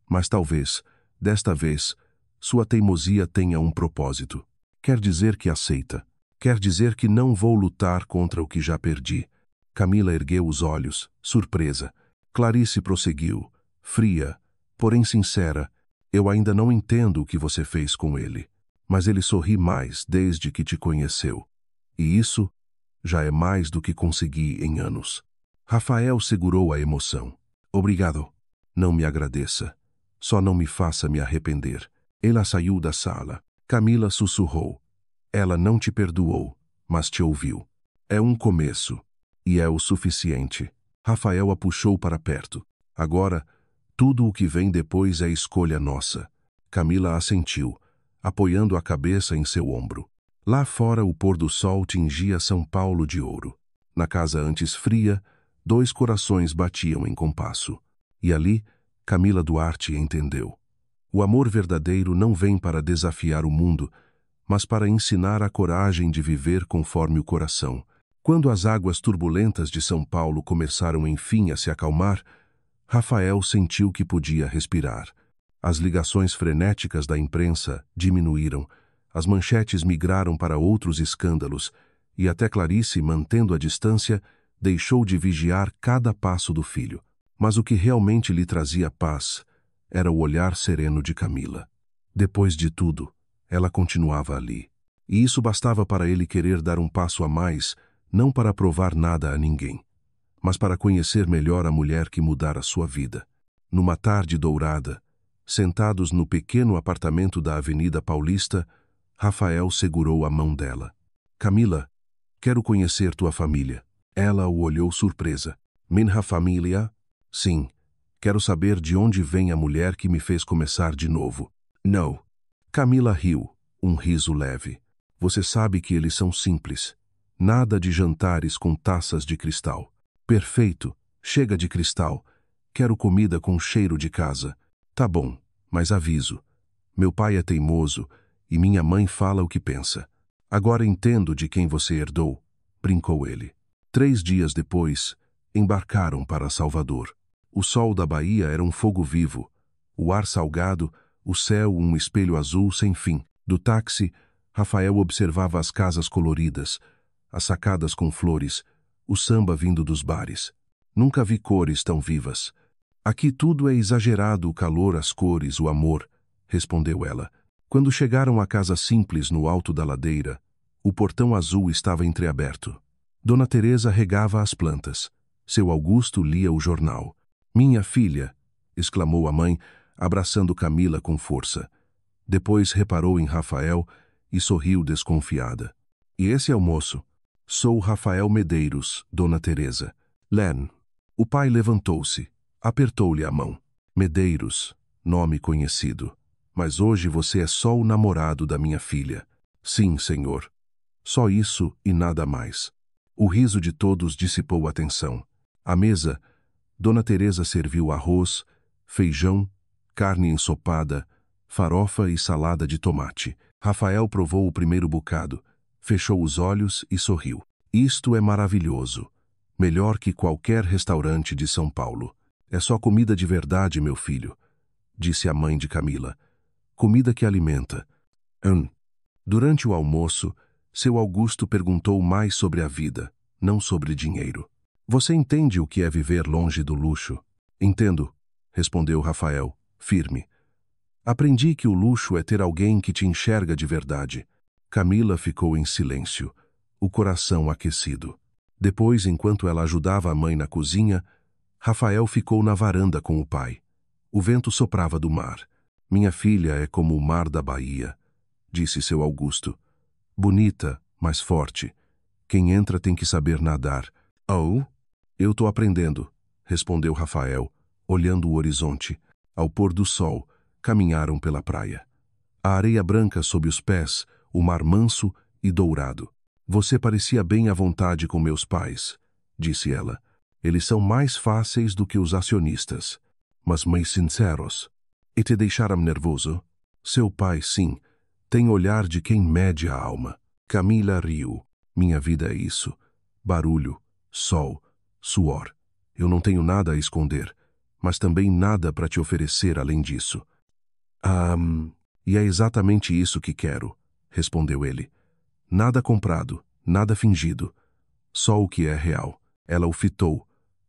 Mas talvez, desta vez, sua teimosia tenha um propósito. Quer dizer que aceita. Quer dizer que não vou lutar contra o que já perdi. Camila ergueu os olhos, surpresa. Clarice prosseguiu, fria, porém sincera. Eu ainda não entendo o que você fez com ele. Mas ele sorri mais desde que te conheceu. E isso já é mais do que consegui em anos. Rafael segurou a emoção. Obrigado. Não me agradeça. Só não me faça me arrepender. Ela saiu da sala. Camila sussurrou. Ela não te perdoou, mas te ouviu. É um começo. E é o suficiente. Rafael a puxou para perto. Agora, tudo o que vem depois é escolha nossa. Camila assentiu, apoiando a cabeça em seu ombro. Lá fora o pôr do sol tingia São Paulo de ouro. Na casa antes fria, 2 corações batiam em compasso. E ali, Camila Duarte entendeu. O amor verdadeiro não vem para desafiar o mundo, mas para ensinar a coragem de viver conforme o coração. Quando as águas turbulentas de São Paulo começaram enfim a se acalmar, Rafael sentiu que podia respirar. As ligações frenéticas da imprensa diminuíram, as manchetes migraram para outros escândalos, e até Clarice, mantendo a distância, deixou de vigiar cada passo do filho. Mas o que realmente lhe trazia paz era o olhar sereno de Camila. Depois de tudo, ela continuava ali. E isso bastava para ele querer dar um passo a mais, não para provar nada a ninguém, mas para conhecer melhor a mulher que mudara sua vida. Numa tarde dourada, sentados no pequeno apartamento da Avenida Paulista, Rafael segurou a mão dela. Camila, quero conhecer tua família. Ela o olhou surpresa. Minha família? Sim. Quero saber de onde vem a mulher que me fez começar de novo. Não. Camila riu, um riso leve. Você sabe que eles são simples. Nada de jantares com taças de cristal. Perfeito. Chega de cristal. Quero comida com cheiro de casa. Tá bom, mas aviso. Meu pai é teimoso e minha mãe fala o que pensa. Agora entendo de quem você herdou, brincou ele. 3 dias depois, embarcaram para Salvador. O sol da Bahia era um fogo vivo, o ar salgado, o céu um espelho azul sem fim. Do táxi, Rafael observava as casas coloridas, as sacadas com flores, o samba vindo dos bares. Nunca vi cores tão vivas. Aqui tudo é exagerado, o calor, as cores, o amor, respondeu ela. Quando chegaram à casa simples no alto da ladeira, o portão azul estava entreaberto. Dona Teresa regava as plantas. Seu Augusto lia o jornal. Minha filha, exclamou a mãe, abraçando Camila com força. Depois reparou em Rafael e sorriu desconfiada. E esse é o moço? Sou Rafael Medeiros, Dona Teresa. Len. O pai levantou-se, apertou-lhe a mão. Medeiros, nome conhecido. Mas hoje você é só o namorado da minha filha. Sim, senhor. Só isso e nada mais. O riso de todos dissipou a tensão. À mesa, Dona Teresa serviu arroz, feijão, carne ensopada, farofa e salada de tomate. Rafael provou o primeiro bocado, fechou os olhos e sorriu. Isto é maravilhoso. Melhor que qualquer restaurante de São Paulo. É só comida de verdade, meu filho, disse a mãe de Camila. Comida que alimenta. Durante o almoço, seu Augusto perguntou mais sobre a vida, não sobre dinheiro. Você entende o que é viver longe do luxo? Entendo, respondeu Rafael, firme. Aprendi que o luxo é ter alguém que te enxerga de verdade. Camila ficou em silêncio, o coração aquecido. Depois, enquanto ela ajudava a mãe na cozinha, Rafael ficou na varanda com o pai. O vento soprava do mar. Minha filha é como o mar da Bahia, disse seu Augusto. Bonita, mas forte. Quem entra tem que saber nadar. Oh? Eu tô aprendendo, respondeu Rafael, olhando o horizonte. Ao pôr do sol, caminharam pela praia. A areia branca sob os pés, o mar manso e dourado. Você parecia bem à vontade com meus pais, disse ela. Eles são mais fáceis do que os acionistas, mas mais sinceros. E te deixaram nervoso? Seu pai, sim, tem olhar de quem mede a alma. Camila riu. Minha vida é isso. Barulho, sol, suor. Eu não tenho nada a esconder, mas também nada para te oferecer além disso. E é exatamente isso que quero, respondeu ele. Nada comprado, nada fingido. Só o que é real. Ela o fitou,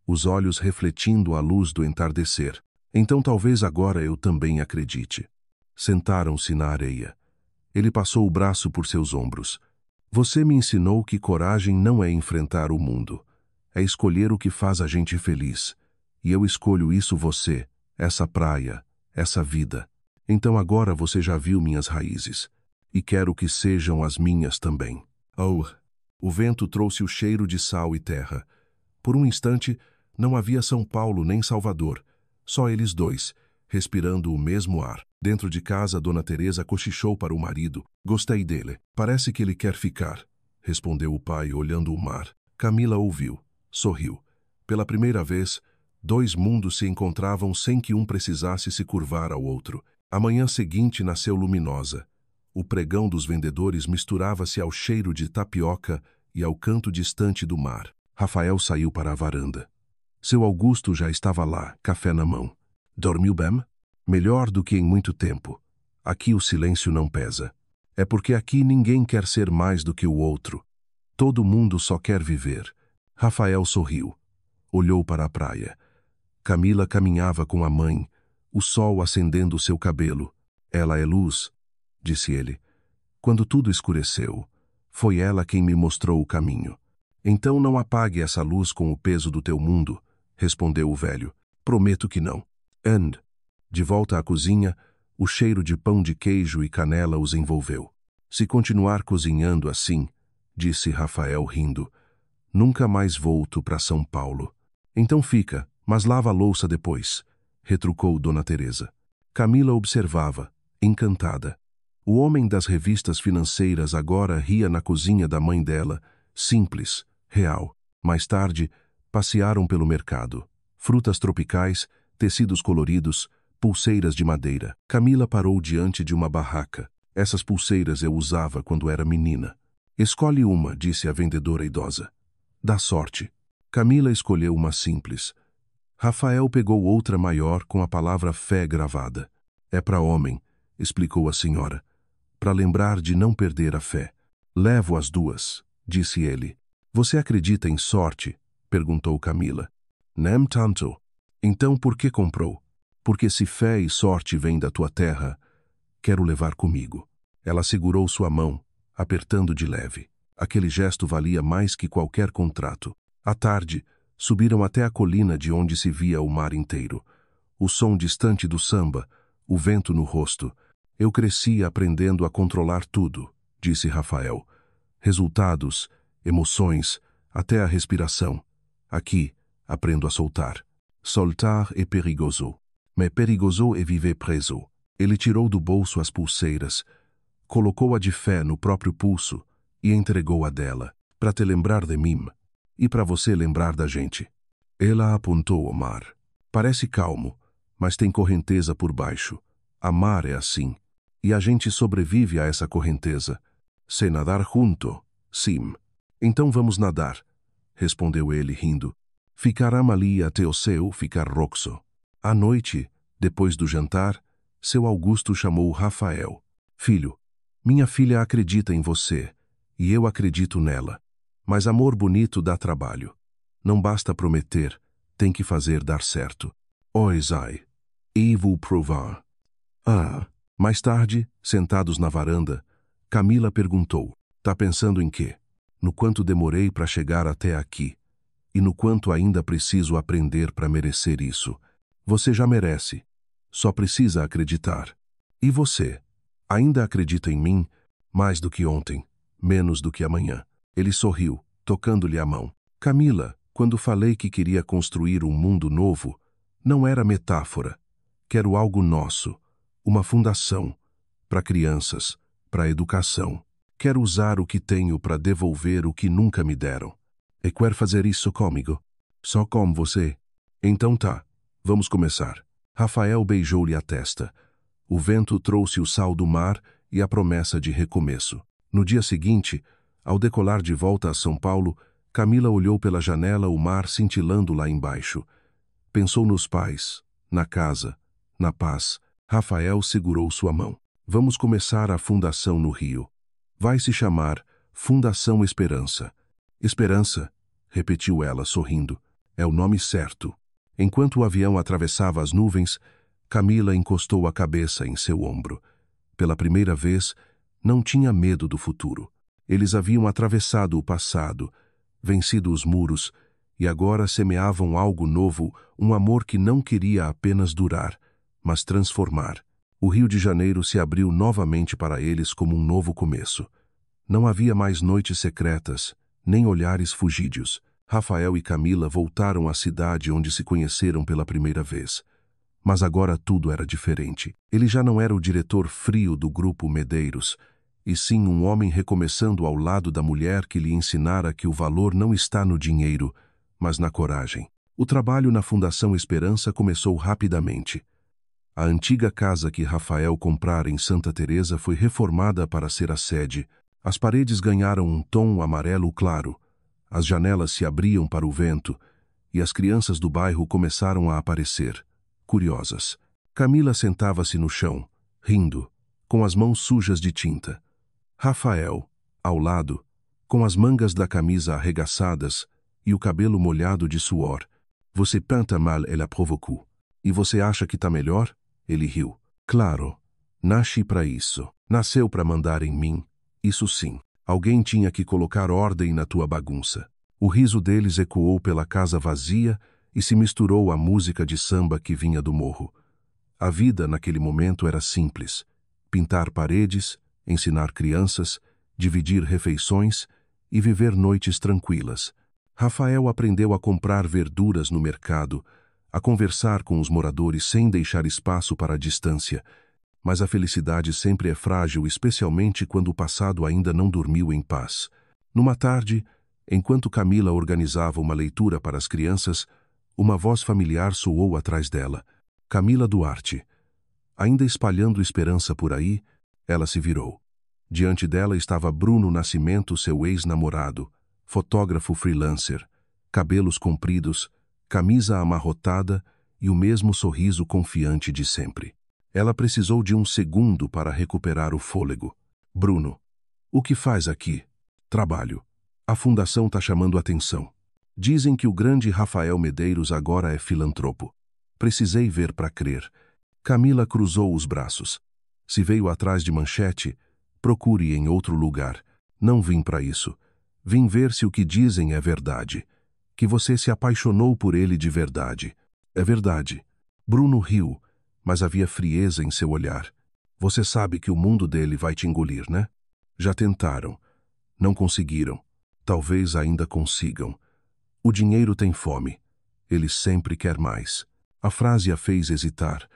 os olhos refletindo a luz do entardecer. Então talvez agora eu também acredite. Sentaram-se na areia. Ele passou o braço por seus ombros. Você me ensinou que coragem não é enfrentar o mundo. É escolher o que faz a gente feliz. E eu escolho isso você, essa praia, essa vida. Então agora você já viu minhas raízes. E quero que sejam as minhas também. Oh! O vento trouxe o cheiro de sal e terra. Por um instante, não havia São Paulo nem Salvador. Só eles dois, respirando o mesmo ar. Dentro de casa, Dona Teresa cochichou para o marido. Gostei dele. Parece que ele quer ficar, respondeu o pai, olhando o mar. Camila ouviu. Sorriu. Pela primeira vez, dois mundos se encontravam sem que um precisasse se curvar ao outro. A manhã seguinte nasceu luminosa. O pregão dos vendedores misturava-se ao cheiro de tapioca e ao canto distante do mar. Rafael saiu para a varanda. Seu Augusto já estava lá, café na mão. Dormiu bem? Melhor do que em muito tempo. Aqui o silêncio não pesa. É porque aqui ninguém quer ser mais do que o outro. Todo mundo só quer viver. Rafael sorriu. Olhou para a praia. Camila caminhava com a mãe, o sol acendendo seu cabelo. Ela é luz, disse ele. Quando tudo escureceu, foi ela quem me mostrou o caminho. Então não apague essa luz com o peso do teu mundo, respondeu o velho. Prometo que não. De volta à cozinha, o cheiro de pão de queijo e canela os envolveu. Se continuar cozinhando assim, disse Rafael rindo, nunca mais volto para São Paulo. Então fica, mas lava a louça depois, retrucou Dona Teresa. Camila observava, encantada. O homem das revistas financeiras agora ria na cozinha da mãe dela, simples, real. Mais tarde, passearam pelo mercado. Frutas tropicais, tecidos coloridos, pulseiras de madeira. Camila parou diante de uma barraca. Essas pulseiras eu usava quando era menina. Escolhe uma, disse a vendedora idosa. Dá sorte. Camila escolheu uma simples. Rafael pegou outra maior com a palavra fé gravada. É para homem, explicou a senhora, para lembrar de não perder a fé. Levo as duas, disse ele. Você acredita em sorte? Perguntou Camila. Nem tanto. Então por que comprou? Porque se fé e sorte vêm da tua terra, quero levar comigo. Ela segurou sua mão, apertando de leve. Aquele gesto valia mais que qualquer contrato. À tarde, subiram até a colina de onde se via o mar inteiro. O som distante do samba, o vento no rosto. Eu cresci aprendendo a controlar tudo, disse Rafael. Resultados, emoções, até a respiração. Aqui, aprendo a soltar. Soltar é perigoso. Mais perigoso é viver preso. Ele tirou do bolso as pulseiras, colocou a de fé no próprio pulso e entregou a dela. Para te lembrar de mim e para você lembrar da gente. Ela apontou o mar. Parece calmo, mas tem correnteza por baixo. A mar é assim. E a gente sobrevive a essa correnteza. Se nadar junto, sim. Então vamos nadar, respondeu ele rindo. Ficará ali até o céu ficar roxo. À noite, depois do jantar, seu Augusto chamou Rafael. Filho, minha filha acredita em você, e eu acredito nela. Mas amor bonito dá trabalho. Não basta prometer, tem que fazer dar certo. Oisai, e vou provar. Mais tarde, sentados na varanda, Camila perguntou, tá pensando em quê? No quanto demorei para chegar até aqui, e no quanto ainda preciso aprender para merecer isso. Você já merece. Só precisa acreditar. E você? Ainda acredita em mim? Mais do que ontem, menos do que amanhã. Ele sorriu, tocando-lhe a mão. Camila, quando falei que queria construir um mundo novo, não era metáfora. Quero algo nosso, uma fundação, para crianças, para educação. Quero usar o que tenho para devolver o que nunca me deram. E quer fazer isso comigo? Só com você? Então tá, vamos começar. Rafael beijou-lhe a testa. O vento trouxe o sal do mar e a promessa de recomeço. No dia seguinte, ao decolar de volta a São Paulo, Camila olhou pela janela o mar cintilando lá embaixo. Pensou nos pais, na casa, na paz. Rafael segurou sua mão. Vamos começar a fundação no Rio. Vai se chamar Fundação Esperança. Esperança, repetiu ela sorrindo. É o nome certo. Enquanto o avião atravessava as nuvens, Camila encostou a cabeça em seu ombro. Pela primeira vez, não tinha medo do futuro. Eles haviam atravessado o passado, vencido os muros, e agora semeavam algo novo, um amor que não queria apenas durar, mas transformar. O Rio de Janeiro se abriu novamente para eles como um novo começo. Não havia mais noites secretas, nem olhares fugídios. Rafael e Camila voltaram à cidade onde se conheceram pela primeira vez. Mas agora tudo era diferente. Ele já não era o diretor frio do grupo Medeiros, e sim um homem recomeçando ao lado da mulher que lhe ensinara que o valor não está no dinheiro, mas na coragem. O trabalho na Fundação Esperança começou rapidamente. A antiga casa que Rafael comprara em Santa Teresa foi reformada para ser a sede. As paredes ganharam um tom amarelo claro. As janelas se abriam para o vento e as crianças do bairro começaram a aparecer, curiosas. Camila sentava-se no chão, rindo, com as mãos sujas de tinta. Rafael, ao lado, com as mangas da camisa arregaçadas e o cabelo molhado de suor. Você pinta mal, ela provocou. E você acha que tá melhor? Ele riu. Claro, nasci para isso. Nasceu para mandar em mim. Isso sim. Alguém tinha que colocar ordem na tua bagunça. O riso deles ecoou pela casa vazia e se misturou à música de samba que vinha do morro. A vida naquele momento era simples. Pintar paredes, ensinar crianças, dividir refeições e viver noites tranquilas. Rafael aprendeu a comprar verduras no mercado, a conversar com os moradores sem deixar espaço para a distância. Mas a felicidade sempre é frágil, especialmente quando o passado ainda não dormiu em paz. Numa tarde, enquanto Camila organizava uma leitura para as crianças, uma voz familiar soou atrás dela. Camila Duarte. Ainda espalhando esperança por aí, ela se virou. Diante dela estava Bruno Nascimento, seu ex-namorado, fotógrafo freelancer, cabelos compridos, camisa amarrotada e o mesmo sorriso confiante de sempre. Ela precisou de um segundo para recuperar o fôlego. Bruno, o que faz aqui? Trabalho. A fundação tá chamando atenção. Dizem que o grande Rafael Medeiros agora é filantropo. Precisei ver para crer. Camila cruzou os braços. Se veio atrás de Manchete, procure em outro lugar. Não vim para isso. Vim ver se o que dizem é verdade. Que você se apaixonou por ele de verdade. É verdade. Bruno riu, mas havia frieza em seu olhar. Você sabe que o mundo dele vai te engolir, né? Já tentaram. Não conseguiram. Talvez ainda consigam. O dinheiro tem fome. Ele sempre quer mais. A frase a fez hesitar,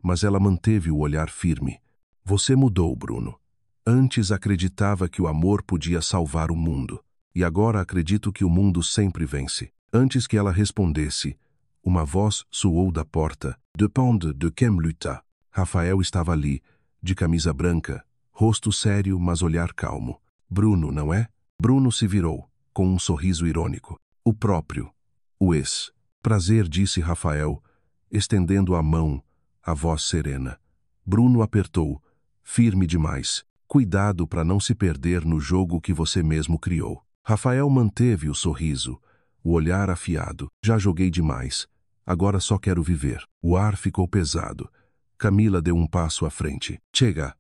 mas ela manteve o olhar firme. Você mudou, Bruno. Antes acreditava que o amor podia salvar o mundo. E agora acredito que o mundo sempre vence. Antes que ela respondesse, uma voz soou da porta. Depende de quem luta. Rafael estava ali, de camisa branca, rosto sério, mas olhar calmo. Bruno, não é? Bruno se virou, com um sorriso irônico. O próprio. O ex. Prazer, disse Rafael, estendendo a mão, a voz serena. Bruno apertou, firme demais. Cuidado para não se perder no jogo que você mesmo criou. Rafael manteve o sorriso, o olhar afiado. Já joguei demais. Agora só quero viver. O ar ficou pesado. Camila deu um passo à frente. Chega.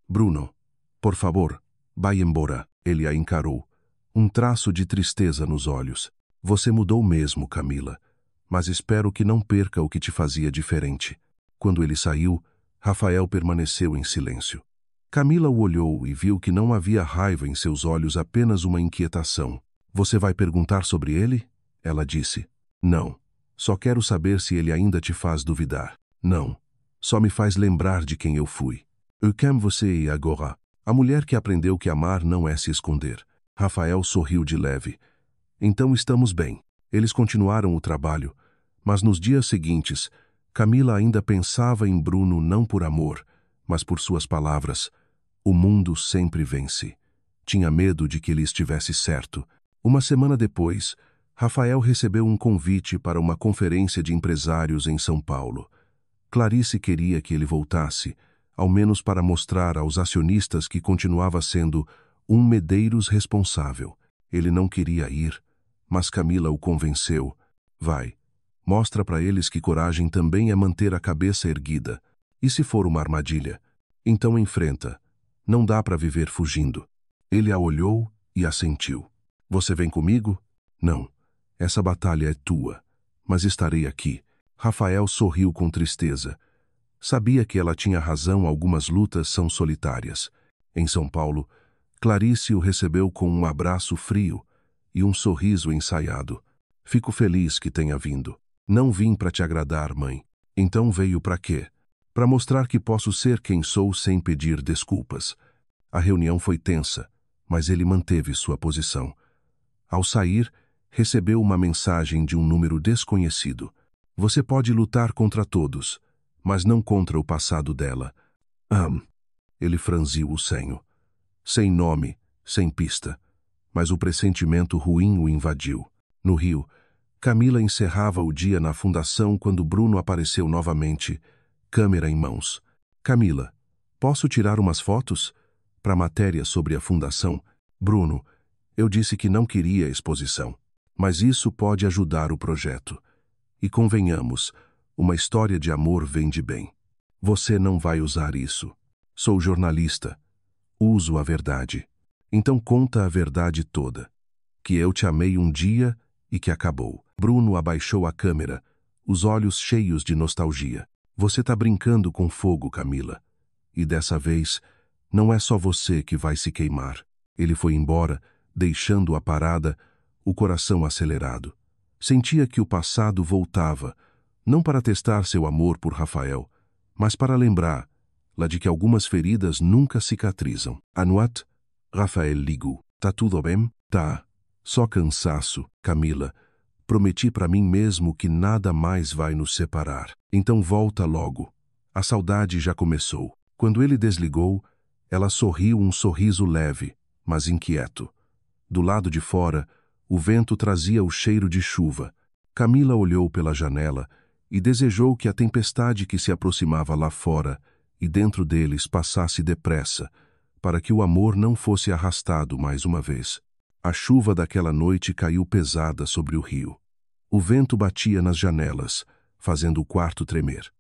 Bruno, por favor, vai embora. Ele a encarou. Um traço de tristeza nos olhos. Você mudou mesmo, Camila. Mas espero que não perca o que te fazia diferente. Quando ele saiu, Rafael permaneceu em silêncio. Camila o olhou e viu que não havia raiva em seus olhos, apenas uma inquietação. Você vai perguntar sobre ele? Ela disse. Não. Só quero saber se ele ainda te faz duvidar. Não. Só me faz lembrar de quem eu fui. Quem você é agora? A mulher que aprendeu que amar não é se esconder. Rafael sorriu de leve. Então estamos bem. Eles continuaram o trabalho, mas nos dias seguintes, Camila ainda pensava em Bruno não por amor, mas por suas palavras. O mundo sempre vence. Tinha medo de que ele estivesse certo. Uma semana depois, Rafael recebeu um convite para uma conferência de empresários em São Paulo. Clarice queria que ele voltasse, ao menos para mostrar aos acionistas que continuava sendo um Medeiros responsável. Ele não queria ir, mas Camila o convenceu. Vai. Mostra para eles que coragem também é manter a cabeça erguida. E se for uma armadilha? Então enfrenta. Não dá para viver fugindo. Ele a olhou e assentiu. Você vem comigo? Não. Essa batalha é tua. Mas estarei aqui. Rafael sorriu com tristeza. Sabia que ela tinha razão, algumas lutas são solitárias. Em São Paulo, Clarice o recebeu com um abraço frio e um sorriso ensaiado. Fico feliz que tenha vindo. Não vim para te agradar, mãe. Então veio para quê? Para mostrar que posso ser quem sou sem pedir desculpas. A reunião foi tensa, mas ele manteve sua posição. Ao sair, recebeu uma mensagem de um número desconhecido. Você pode lutar contra todos, mas não contra o passado dela. Ele franziu o senho. Sem nome, sem pista. Mas o pressentimento ruim o invadiu. No Rio, Camila encerrava o dia na fundação quando Bruno apareceu novamente, câmera em mãos. Camila, posso tirar umas fotos? Para a matéria sobre a fundação. Bruno, eu disse que não queria exposição. Mas isso pode ajudar o projeto. E convenhamos, uma história de amor vende bem. Você não vai usar isso. Sou jornalista. Uso a verdade. Então conta a verdade toda. Que eu te amei um dia e que acabou. Bruno abaixou a câmera, os olhos cheios de nostalgia. Você tá brincando com fogo, Camila. E dessa vez, não é só você que vai se queimar. Ele foi embora, deixando-a parada, o coração acelerado. Sentia que o passado voltava, não para testar seu amor por Rafael, mas para lembrar-la de que algumas feridas nunca cicatrizam. Anuat, Rafael ligou. Tá tudo bem? Tá. Só cansaço, Camila. Prometi para mim mesmo que nada mais vai nos separar. Então volta logo. A saudade já começou. Quando ele desligou, ela sorriu um sorriso leve, mas inquieto. Do lado de fora, o vento trazia o cheiro de chuva. Camila olhou pela janela e desejou que a tempestade que se aproximava lá fora e dentro deles passasse depressa, para que o amor não fosse arrastado mais uma vez. A chuva daquela noite caiu pesada sobre o rio. O vento batia nas janelas, fazendo o quarto tremer.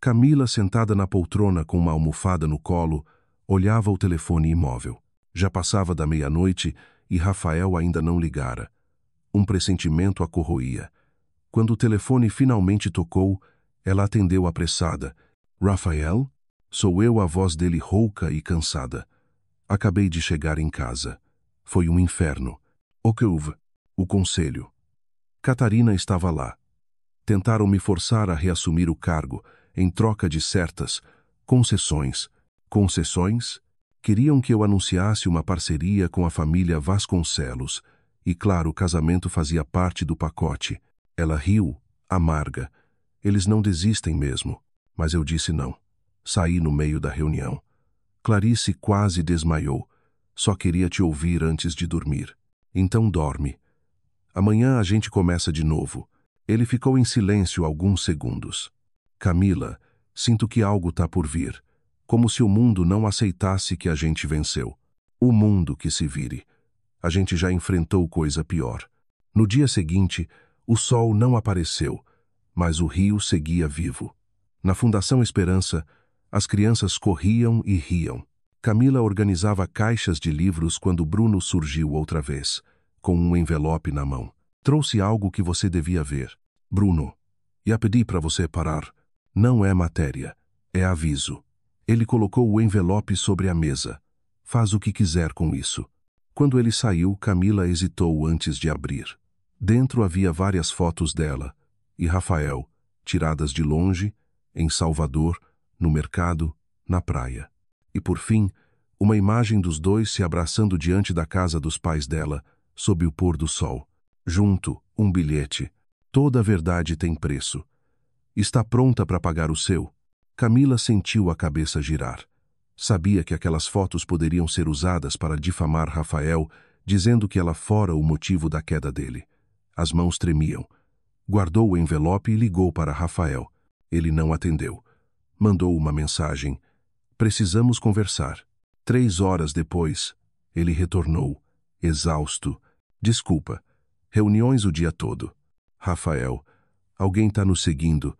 Camila, sentada na poltrona com uma almofada no colo, olhava o telefone imóvel. Já passava da meia-noite e Rafael ainda não ligara. Um pressentimento a corroía. Quando o telefone finalmente tocou, ela atendeu apressada. Rafael? Sou eu, a voz dele rouca e cansada. Acabei de chegar em casa. Foi um inferno. O que houve? O conselho. Catarina estava lá. Tentaram me forçar a reassumir o cargo, em troca de certas concessões. Concessões? Queriam que eu anunciasse uma parceria com a família Vasconcelos. E claro, o casamento fazia parte do pacote. Ela riu, amarga. Eles não desistem mesmo. Mas eu disse não. Saí no meio da reunião. Clarice quase desmaiou. Só queria te ouvir antes de dormir. Então dorme. Amanhã a gente começa de novo. Ele ficou em silêncio alguns segundos. Camila, sinto que algo tá por vir. Como se o mundo não aceitasse que a gente venceu. O mundo que se vire. A gente já enfrentou coisa pior. No dia seguinte, o sol não apareceu, mas o rio seguia vivo. Na Fundação Esperança, as crianças corriam e riam. Camila organizava caixas de livros quando Bruno surgiu outra vez, com um envelope na mão. Trouxe algo que você devia ver. Bruno, ia pedir para você parar. Não é matéria, é aviso. Ele colocou o envelope sobre a mesa. Faz o que quiser com isso. Quando ele saiu, Camila hesitou antes de abrir. Dentro havia várias fotos dela e Rafael, tiradas de longe, em Salvador, no mercado, na praia. E por fim, uma imagem dos dois se abraçando diante da casa dos pais dela, sob o pôr do sol. Junto, um bilhete. Toda a verdade tem preço. Está pronta para pagar o seu? Camila sentiu a cabeça girar. Sabia que aquelas fotos poderiam ser usadas para difamar Rafael, dizendo que ela fora o motivo da queda dele. As mãos tremiam. Guardou o envelope e ligou para Rafael. Ele não atendeu. Mandou uma mensagem. Precisamos conversar. 3 horas depois, ele retornou, exausto. Desculpa. Reuniões o dia todo. Rafael, alguém está nos seguindo.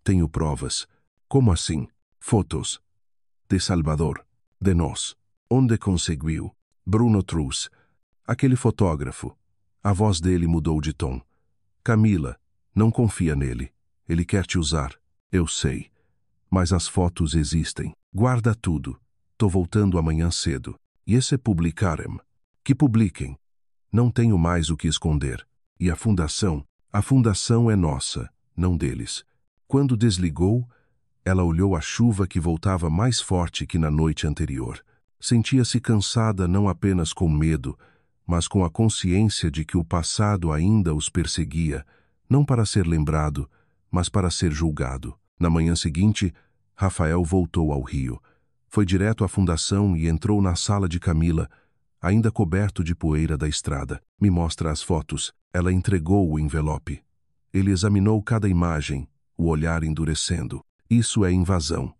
Tenho provas. Como assim? Fotos. De Salvador. De nós. Onde conseguiu? Bruno trouxe. Aquele fotógrafo. A voz dele mudou de tom. Camila, não confia nele. Ele quer te usar. Eu sei. Mas as fotos existem. Guarda tudo. Tô voltando amanhã cedo. E esse publicarem. Que publiquem. Não tenho mais o que esconder. E a fundação? A fundação é nossa, não deles. Quando desligou, ela olhou a chuva que voltava mais forte que na noite anterior. Sentia-se cansada não apenas com medo, mas com a consciência de que o passado ainda os perseguia, não para ser lembrado, mas para ser julgado. Na manhã seguinte, Rafael voltou ao Rio. Foi direto à fundação e entrou na sala de Camila, ainda coberto de poeira da estrada. Me mostra as fotos. Ela entregou o envelope. Ele examinou cada imagem, o olhar endurecendo. Isso é invasão.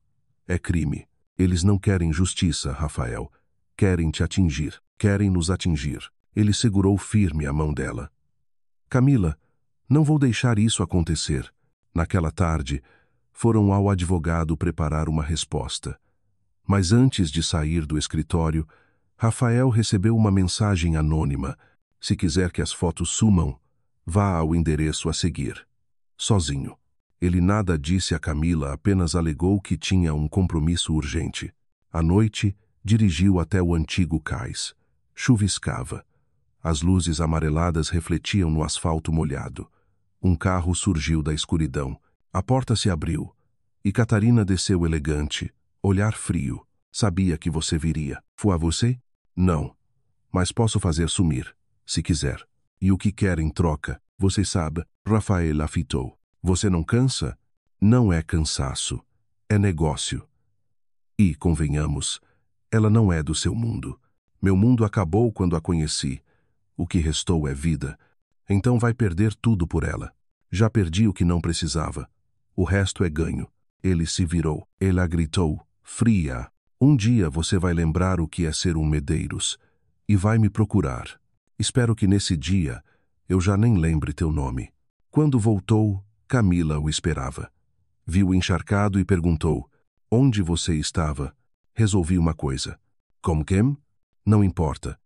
É crime. Eles não querem justiça, Rafael. Querem te atingir. Querem nos atingir. Ele segurou firme a mão dela. Camila, não vou deixar isso acontecer. Naquela tarde, foram ao advogado preparar uma resposta. Mas antes de sair do escritório, Rafael recebeu uma mensagem anônima. Se quiser que as fotos sumam, vá ao endereço a seguir. Sozinho. Ele nada disse a Camila, apenas alegou que tinha um compromisso urgente. À noite, dirigiu até o antigo cais. Chuviscava. As luzes amareladas refletiam no asfalto molhado. Um carro surgiu da escuridão. A porta se abriu. E Catarina desceu elegante, olhar frio. Sabia que você viria. Foi a você? Não. Mas posso fazer sumir, se quiser. E o que quer em troca? Você sabe, Rafael afitou. Você não cansa? Não é cansaço. É negócio. E, convenhamos, ela não é do seu mundo. Meu mundo acabou quando a conheci. O que restou é vida. Então vai perder tudo por ela. Já perdi o que não precisava. O resto é ganho. Ele se virou. Ela gritou, fria. Um dia você vai lembrar o que é ser um Medeiros. E vai me procurar. Espero que nesse dia eu já nem lembre teu nome. Quando voltou, Camila o esperava. Viu encharcado e perguntou, onde você estava? Resolvi uma coisa. Como quem? Não importa.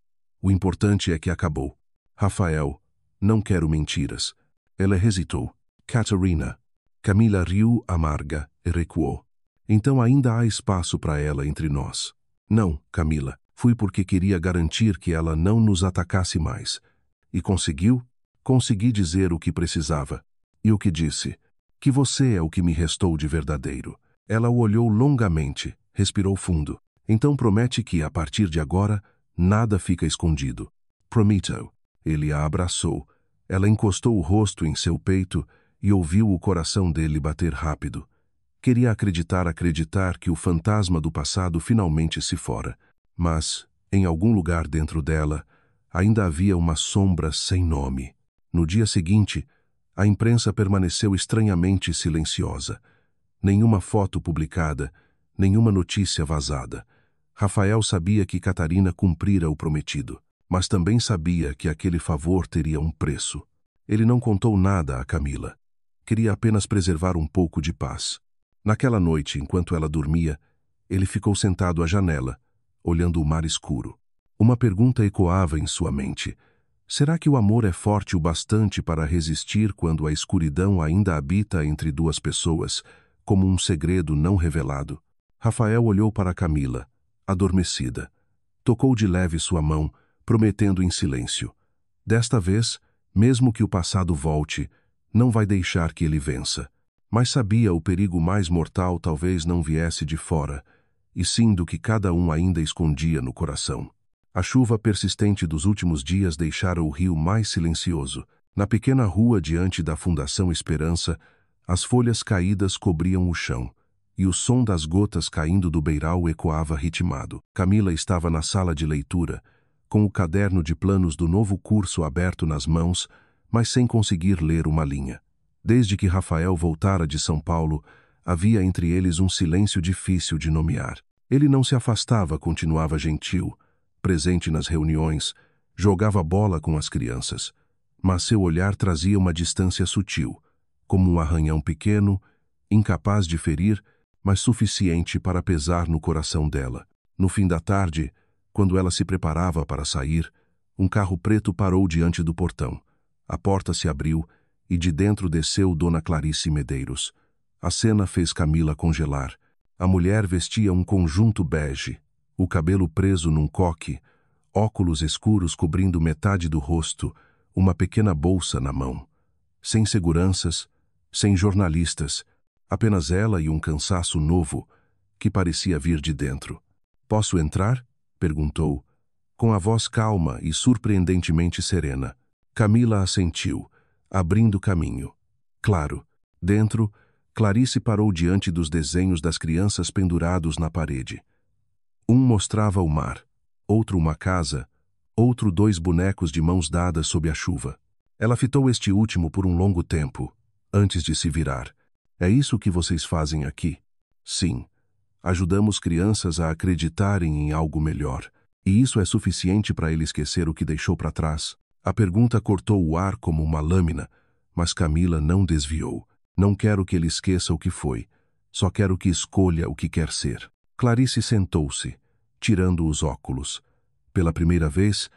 O importante é que acabou. Rafael, não quero mentiras. Ela hesitou. Catarina. Camila riu amarga e recuou. Então ainda há espaço para ela entre nós. Não, Camila. Fui porque queria garantir que ela não nos atacasse mais. E conseguiu? Consegui dizer o que precisava. E o que disse? Que você é o que me restou de verdadeiro. Ela o olhou longamente, respirou fundo. Então promete que, a partir de agora, nada fica escondido. Prometo. Ele a abraçou. Ela encostou o rosto em seu peito e ouviu o coração dele bater rápido. Queria acreditar que o fantasma do passado finalmente se fora. Mas, em algum lugar dentro dela, ainda havia uma sombra sem nome. No dia seguinte, a imprensa permaneceu estranhamente silenciosa. Nenhuma foto publicada, nenhuma notícia vazada. Rafael sabia que Catarina cumprira o prometido, mas também sabia que aquele favor teria um preço. Ele não contou nada a Camila. Queria apenas preservar um pouco de paz. Naquela noite, enquanto ela dormia, ele ficou sentado à janela, olhando o mar escuro. Uma pergunta ecoava em sua mente. Será que o amor é forte o bastante para resistir quando a escuridão ainda habita entre duas pessoas, como um segredo não revelado? Rafael olhou para Camila, adormecida. Tocou de leve sua mão, prometendo em silêncio. Desta vez, mesmo que o passado volte, não vai deixar que ele vença. Mas sabia o perigo mais mortal talvez não viesse de fora, e sim do que cada um ainda escondia no coração. A chuva persistente dos últimos dias deixara o rio mais silencioso. Na pequena rua diante da Fundação Esperança, as folhas caídas cobriam o chão, e o som das gotas caindo do beiral ecoava ritmado. Camila estava na sala de leitura, com o caderno de planos do novo curso aberto nas mãos, mas sem conseguir ler uma linha. Desde que Rafael voltara de São Paulo, havia entre eles um silêncio difícil de nomear. Ele não se afastava, continuava gentil, presente nas reuniões, jogava bola com as crianças, mas seu olhar trazia uma distância sutil, como um arranhão pequeno, incapaz de ferir, mas suficiente para pesar no coração dela. No fim da tarde, quando ela se preparava para sair, um carro preto parou diante do portão. A porta se abriu e de dentro desceu Dona Clarice Medeiros. A cena fez Camila congelar. A mulher vestia um conjunto bege, o cabelo preso num coque, óculos escuros cobrindo metade do rosto, uma pequena bolsa na mão. Sem seguranças, sem jornalistas, apenas ela e um cansaço novo, que parecia vir de dentro. "Posso entrar?" perguntou, com a voz calma e surpreendentemente serena. Camila assentiu, abrindo caminho. Claro, dentro, Clarice parou diante dos desenhos das crianças pendurados na parede. Um mostrava o mar, outro uma casa, outro 2 bonecos de mãos dadas sob a chuva. Ela fitou este último por um longo tempo, antes de se virar. É isso que vocês fazem aqui? Sim. Ajudamos crianças a acreditarem em algo melhor. E isso é suficiente para ele esquecer o que deixou para trás? A pergunta cortou o ar como uma lâmina, mas Camila não desviou. Não quero que ele esqueça o que foi. Só quero que escolha o que quer ser. Clarice sentou-se, tirando os óculos. Pela primeira vez,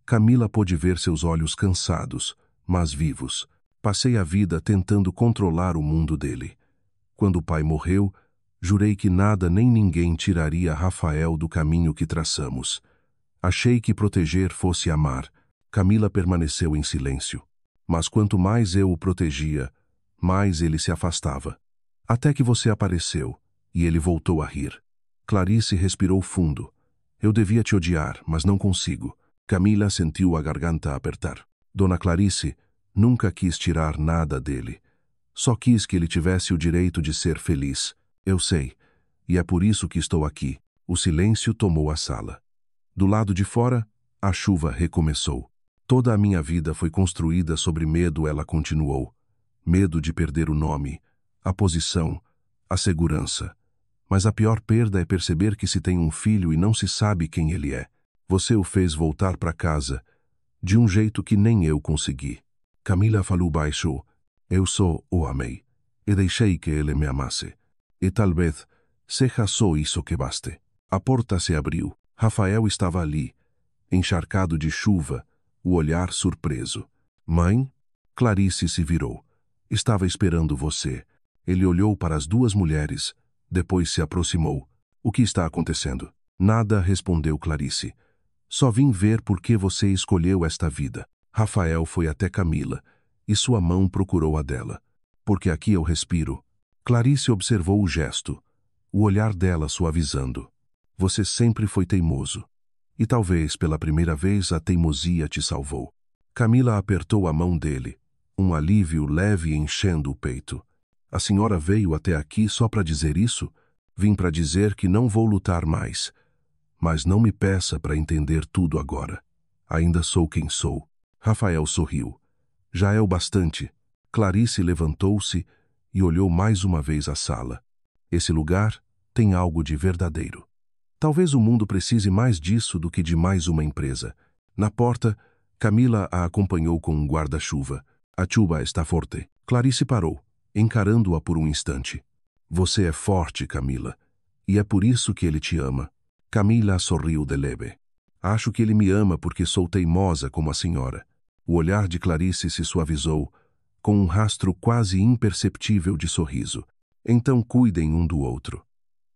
Camila pôde ver seus olhos cansados, mas vivos. Passei a vida tentando controlar o mundo dele. Quando o pai morreu, jurei que nada nem ninguém tiraria Rafael do caminho que traçamos. Achei que proteger fosse amar. Camila permaneceu em silêncio. Mas quanto mais eu o protegia, mais ele se afastava. Até que você apareceu, e ele voltou a rir. Clarice respirou fundo. Eu devia te odiar, mas não consigo. Camila sentiu a garganta apertar. Dona Clarice nunca quis tirar nada dele. Só quis que ele tivesse o direito de ser feliz. Eu sei, e é por isso que estou aqui. O silêncio tomou a sala. Do lado de fora, a chuva recomeçou. Toda a minha vida foi construída sobre medo, ela continuou. Medo de perder o nome, a posição, a segurança. Mas a pior perda é perceber que se tem um filho e não se sabe quem ele é. Você o fez voltar para casa, de um jeito que nem eu consegui. Camila falou baixo. Eu só o amei, e deixei que ele me amasse. E talvez seja só isso que baste. A porta se abriu. Rafael estava ali, encharcado de chuva, o olhar surpreso. Mãe? Clarice se virou. Estava esperando você. Ele olhou para as 2 mulheres, depois se aproximou. O que está acontecendo? Nada, respondeu Clarice. Só vim ver por que você escolheu esta vida. Rafael foi até Camila, e sua mão procurou a dela. Porque aqui eu respiro. Clarice observou o gesto, o olhar dela suavizando. Você sempre foi teimoso. E talvez pela primeira vez a teimosia te salvou. Camila apertou a mão dele, um alívio leve enchendo o peito. A senhora veio até aqui só para dizer isso? Vim para dizer que não vou lutar mais. Mas não me peça para entender tudo agora. Ainda sou quem sou. Rafael sorriu. Já é o bastante. Clarice levantou-se e olhou mais uma vez a sala. Esse lugar tem algo de verdadeiro. Talvez o mundo precise mais disso do que de mais uma empresa. Na porta, Camila a acompanhou com um guarda-chuva. A chuva está forte. Clarice parou, encarando-a por um instante. Você é forte, Camila. E é por isso que ele te ama. Camila sorriu de leve. Acho que ele me ama porque sou teimosa como a senhora. O olhar de Clarice se suavizou, com um rastro quase imperceptível de sorriso. Então cuidem um do outro.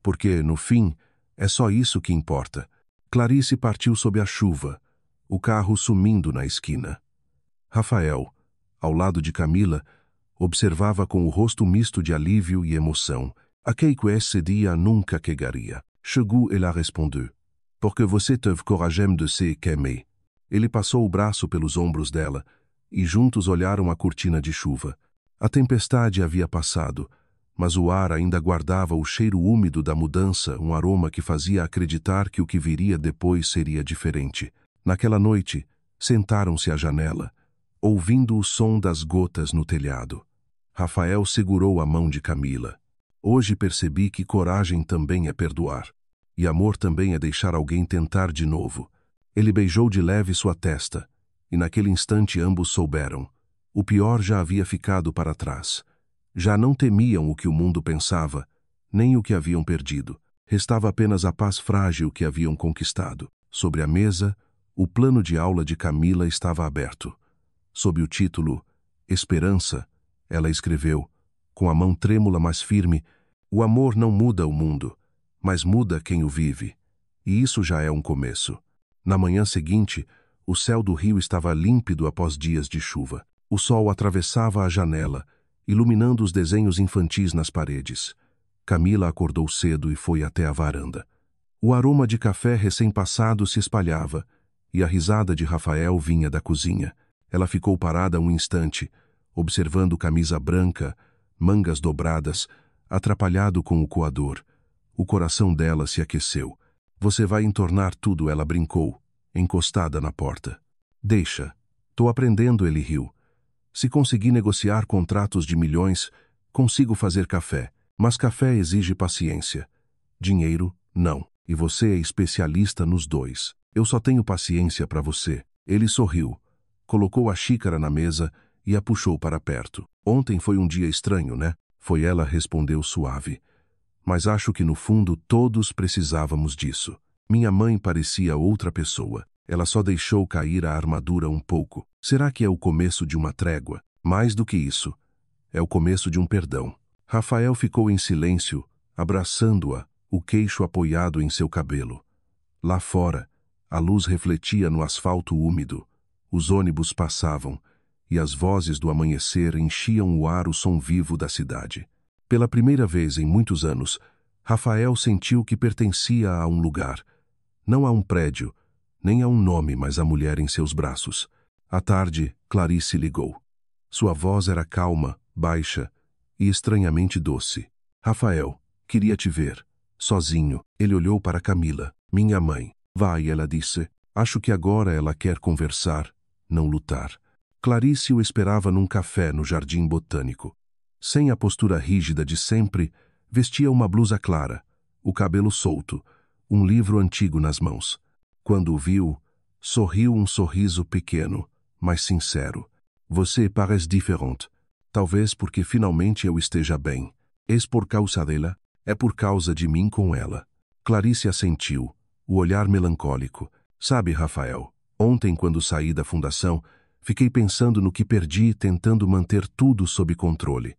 Porque, no fim, é só isso que importa. Clarice partiu sob a chuva, o carro sumindo na esquina. Rafael, ao lado de Camila, observava com o rosto misto de alívio e emoção. Aquele que esse dia nunca chegaria. Chegou, ela respondeu. Porque você teve coragem de se queimar. Ele passou o braço pelos ombros dela, e juntos olharam a cortina de chuva. A tempestade havia passado, mas o ar ainda guardava o cheiro úmido da mudança, um aroma que fazia acreditar que o que viria depois seria diferente. Naquela noite, sentaram-se à janela, ouvindo o som das gotas no telhado. Rafael segurou a mão de Camila. Hoje percebi que coragem também é perdoar. E amor também é deixar alguém tentar de novo. Ele beijou de leve sua testa, e naquele instante ambos souberam. O pior já havia ficado para trás. Já não temiam o que o mundo pensava, nem o que haviam perdido. Restava apenas a paz frágil que haviam conquistado. Sobre a mesa, o plano de aula de Camila estava aberto. Sob o título Esperança, ela escreveu, com a mão trêmula mas firme, o amor não muda o mundo, mas muda quem o vive. E isso já é um começo. Na manhã seguinte, o céu do rio estava límpido após dias de chuva. O sol atravessava a janela, iluminando os desenhos infantis nas paredes. Camila acordou cedo e foi até a varanda. O aroma de café recém-passado se espalhava, e a risada de Rafael vinha da cozinha. Ela ficou parada um instante, observando camisa branca, mangas dobradas, atrapalhado com o coador. O coração dela se aqueceu. Você vai entornar tudo, ela brincou, encostada na porta. Deixa. Tô aprendendo, ele riu. Se conseguir negociar contratos de milhões, consigo fazer café. Mas café exige paciência. Dinheiro, não. E você é especialista nos dois. Eu só tenho paciência para você. Ele sorriu, colocou a xícara na mesa e a puxou para perto. Ontem foi um dia estranho, né? Foi ela, respondeu suave. Mas acho que no fundo todos precisávamos disso. Minha mãe parecia outra pessoa. Ela só deixou cair a armadura um pouco. Será que é o começo de uma trégua? Mais do que isso, é o começo de um perdão. Rafael ficou em silêncio, abraçando-a, o queixo apoiado em seu cabelo. Lá fora, a luz refletia no asfalto úmido. Os ônibus passavam, e as vozes do amanhecer enchiam o ar, o som vivo da cidade. Pela primeira vez em muitos anos, Rafael sentiu que pertencia a um lugar. Não a um prédio, nem a um nome, mas a mulher em seus braços. À tarde, Clarice ligou. Sua voz era calma, baixa e estranhamente doce. Rafael, queria te ver. Sozinho. Ele olhou para Camila. Minha mãe. Vai, ela disse. Acho que agora ela quer conversar, não lutar. Clarice o esperava num café no Jardim Botânico. Sem a postura rígida de sempre, vestia uma blusa clara, o cabelo solto, um livro antigo nas mãos. Quando o viu, sorriu um sorriso pequeno, mas sincero. Você parece diferente. Talvez porque finalmente eu esteja bem. És por causa dela? É por causa de mim com ela. Clarice assentiu, o olhar melancólico. Sabe, Rafael, ontem quando saí da fundação, fiquei pensando no que perdi tentando manter tudo sob controle.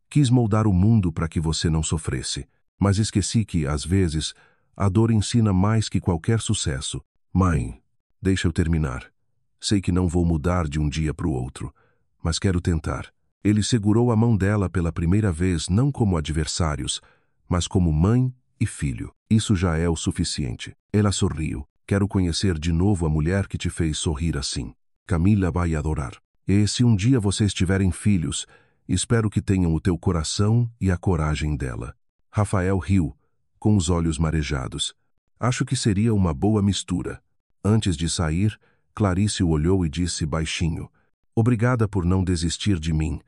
Quis moldar o mundo para que você não sofresse, mas esqueci que, às vezes, a dor ensina mais que qualquer sucesso. Mãe, deixa eu terminar. Sei que não vou mudar de um dia para o outro, mas quero tentar. Ele segurou a mão dela pela primeira vez não como adversários, mas como mãe e filho. Isso já é o suficiente. Ela sorriu. Quero conhecer de novo a mulher que te fez sorrir assim. Camila vai adorar. E se um dia vocês tiverem filhos, espero que tenham o teu coração e a coragem dela. Rafael riu, com os olhos marejados. Acho que seria uma boa mistura. Antes de sair, Clarice o olhou e disse baixinho: Obrigada por não desistir de mim,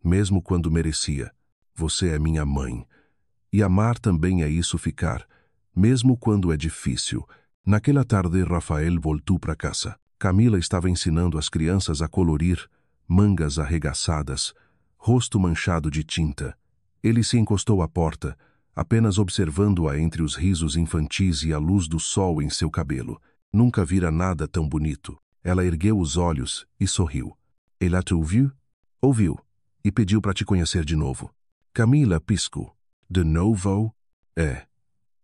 mesmo quando merecia. Você é minha mãe. E amar também é isso, ficar, mesmo quando é difícil. Naquela tarde, Rafael voltou para casa. Camila estava ensinando as crianças a colorir, mangas arregaçadas, rosto manchado de tinta. Ele se encostou à porta, apenas observando-a entre os risos infantis e a luz do sol em seu cabelo. Nunca vira nada tão bonito. Ela ergueu os olhos e sorriu. Ela te ouviu? Ouviu. E pediu para te conhecer de novo. Camila piscou. De novo? É.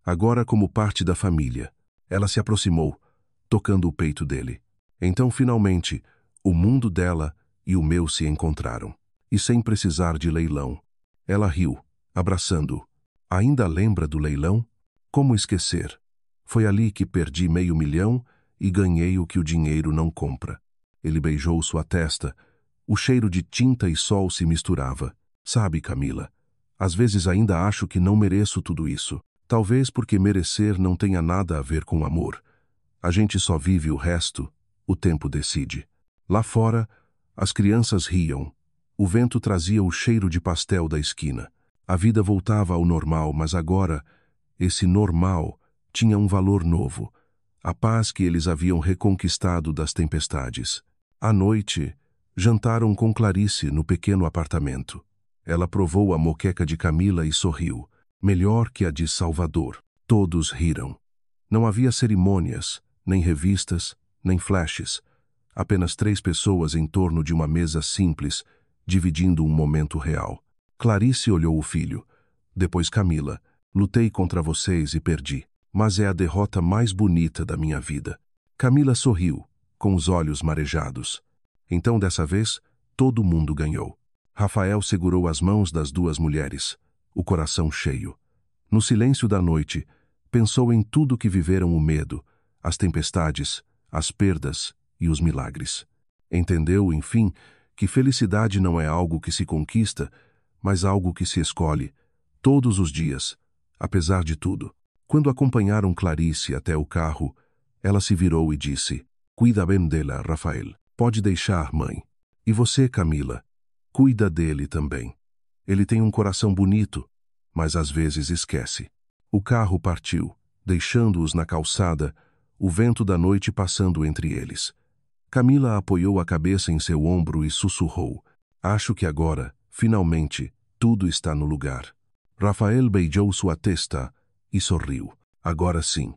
Agora como parte da família. Ela se aproximou, tocando o peito dele. Então, finalmente, o mundo dela e o meu se encontraram. E sem precisar de leilão. Ela riu, abraçando-o. Ainda lembra do leilão? Como esquecer? Foi ali que perdi $500 mil e ganhei o que o dinheiro não compra. Ele beijou sua testa. O cheiro de tinta e sol se misturava. Sabe, Camila, às vezes ainda acho que não mereço tudo isso. Talvez porque merecer não tenha nada a ver com amor. A gente só vive o resto, o tempo decide. Lá fora, as crianças riam. O vento trazia o cheiro de pastel da esquina. A vida voltava ao normal, mas agora, esse normal tinha um valor novo. A paz que eles haviam reconquistado das tempestades. À noite, jantaram com Clarice no pequeno apartamento. Ela provou a moqueca de Camila e sorriu. Melhor que a de Salvador. Todos riram. Não havia cerimônias, nem revistas, nem flashes. Apenas 3 pessoas em torno de uma mesa simples, dividindo um momento real. Clarice olhou o filho. Depois Camila. Lutei contra vocês e perdi. Mas é a derrota mais bonita da minha vida. Camila sorriu, com os olhos marejados. Então, dessa vez, todo mundo ganhou. Rafael segurou as mãos das 2 mulheres, o coração cheio. No silêncio da noite, pensou em tudo que viveram: o medo, as tempestades, as perdas e os milagres. Entendeu, enfim, que felicidade não é algo que se conquista, mas algo que se escolhe, todos os dias, apesar de tudo. Quando acompanharam Clarice até o carro, ela se virou e disse: "Cuida bem dela, Rafael. Pode deixar, mãe. E você, Camila, cuida dele também. Ele tem um coração bonito, mas às vezes esquece." O carro partiu, deixando-os na calçada, o vento da noite passando entre eles. Camila apoiou a cabeça em seu ombro e sussurrou: "Acho que agora, finalmente, tudo está no lugar." Rafael beijou sua testa e sorriu. Agora sim,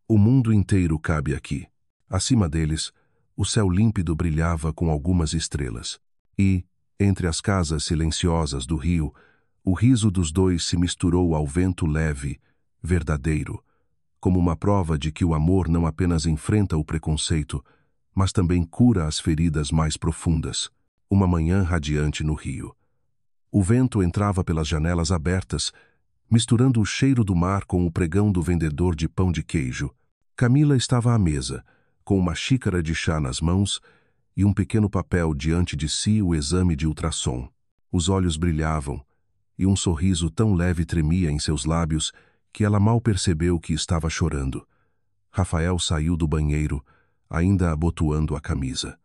o mundo inteiro cabe aqui. Acima deles, o céu límpido brilhava com algumas estrelas. E, entre as casas silenciosas do rio, o riso dos dois se misturou ao vento leve, verdadeiro, como uma prova de que o amor não apenas enfrenta o preconceito, mas também cura as feridas mais profundas. Uma manhã radiante no rio. O vento entrava pelas janelas abertas, misturando o cheiro do mar com o pregão do vendedor de pão de queijo. Camila estava à mesa, com uma xícara de chá nas mãos e um pequeno papel diante de si, o exame de ultrassom. Os olhos brilhavam, e um sorriso tão leve tremia em seus lábios que ela mal percebeu que estava chorando. Rafael saiu do banheiro, ainda abotoando a camisa.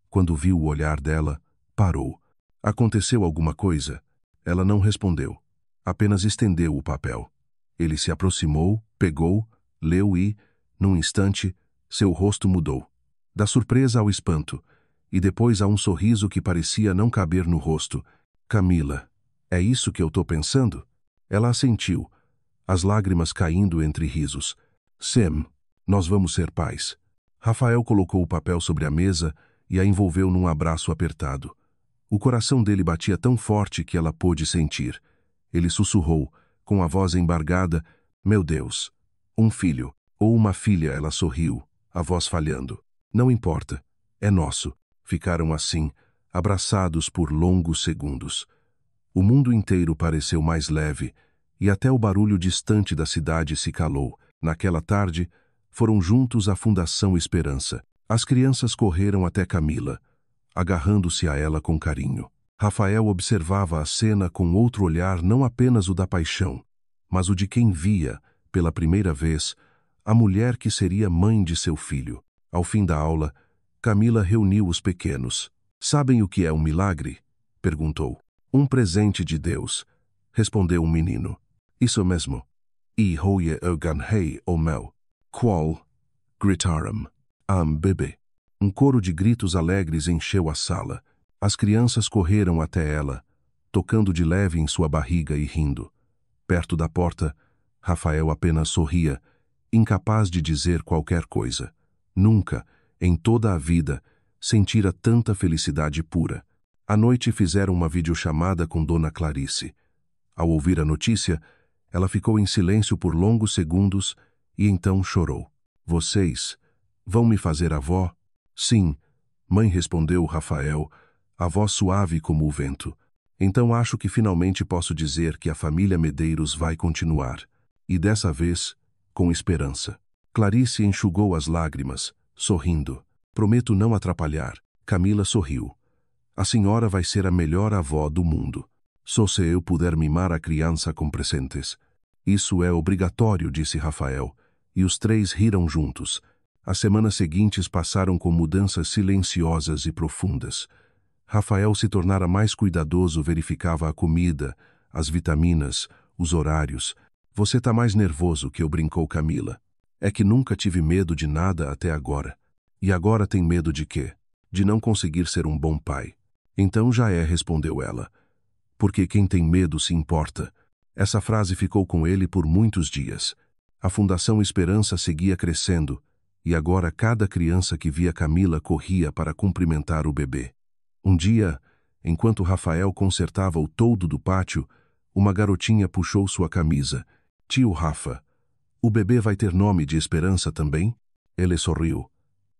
Quando viu o olhar dela, parou. Aconteceu alguma coisa? Ela não respondeu. Apenas estendeu o papel. Ele se aproximou, pegou, leu e, num instante, seu rosto mudou. Da surpresa ao espanto, e depois a um sorriso que parecia não caber no rosto. "Camila, é isso que eu tô pensando?" Ela assentiu, as lágrimas caindo entre risos. "Sam, nós vamos ser pais." Rafael colocou o papel sobre a mesa e a envolveu num abraço apertado. O coração dele batia tão forte que ela pôde sentir. Ele sussurrou, com a voz embargada: "Meu Deus, um filho, ou uma filha." Ela sorriu, a voz falhando. "Não importa, é nosso." Ficaram assim, abraçados por longos segundos. O mundo inteiro pareceu mais leve, e até o barulho distante da cidade se calou. Naquela tarde, foram juntos à Fundação Esperança. As crianças correram até Camila, agarrando-se a ela com carinho. Rafael observava a cena com outro olhar, não apenas o da paixão, mas o de quem via, pela primeira vez, a mulher que seria mãe de seu filho. Ao fim da aula, Camila reuniu os pequenos. "Sabem o que é um milagre?" perguntou. "Um presente de Deus", respondeu o menino. "Isso mesmo. E hoje eu ganhei o meu." "Qual?" gritaram. Bebê." Um coro de gritos alegres encheu a sala. As crianças correram até ela, tocando de leve em sua barriga e rindo. Perto da porta, Rafael apenas sorria, incapaz de dizer qualquer coisa. Nunca, em toda a vida, sentira tanta felicidade pura. À noite fizeram uma videochamada com Dona Clarice. Ao ouvir a notícia, ela ficou em silêncio por longos segundos e então chorou. "Vocês vão me fazer avó?" "Sim", mãe, respondeu Rafael, a voz suave como o vento. "Então acho que finalmente posso dizer que a família Medeiros vai continuar. E dessa vez, com esperança." Clarice enxugou as lágrimas, sorrindo. "Prometo não atrapalhar." Camila sorriu. "A senhora vai ser a melhor avó do mundo. Só se eu puder mimar a criança com presentes." "Isso é obrigatório", disse Rafael, e os três riram juntos. As semanas seguintes passaram com mudanças silenciosas e profundas. Rafael se tornara mais cuidadoso, verificava a comida, as vitaminas, os horários. "Você tá mais nervoso que eu", brincou Camila. "É que nunca tive medo de nada até agora." "E agora tem medo de quê?" "De não conseguir ser um bom pai." "Então já é", respondeu ela. "Porque quem tem medo se importa." Essa frase ficou com ele por muitos dias. A Fundação Esperança seguia crescendo, e agora cada criança que via Camila corria para cumprimentar o bebê. Um dia, enquanto Rafael consertava o toldo do pátio, uma garotinha puxou sua camisa. "Tio Rafa, o bebê vai ter nome de Esperança também?" Ele sorriu.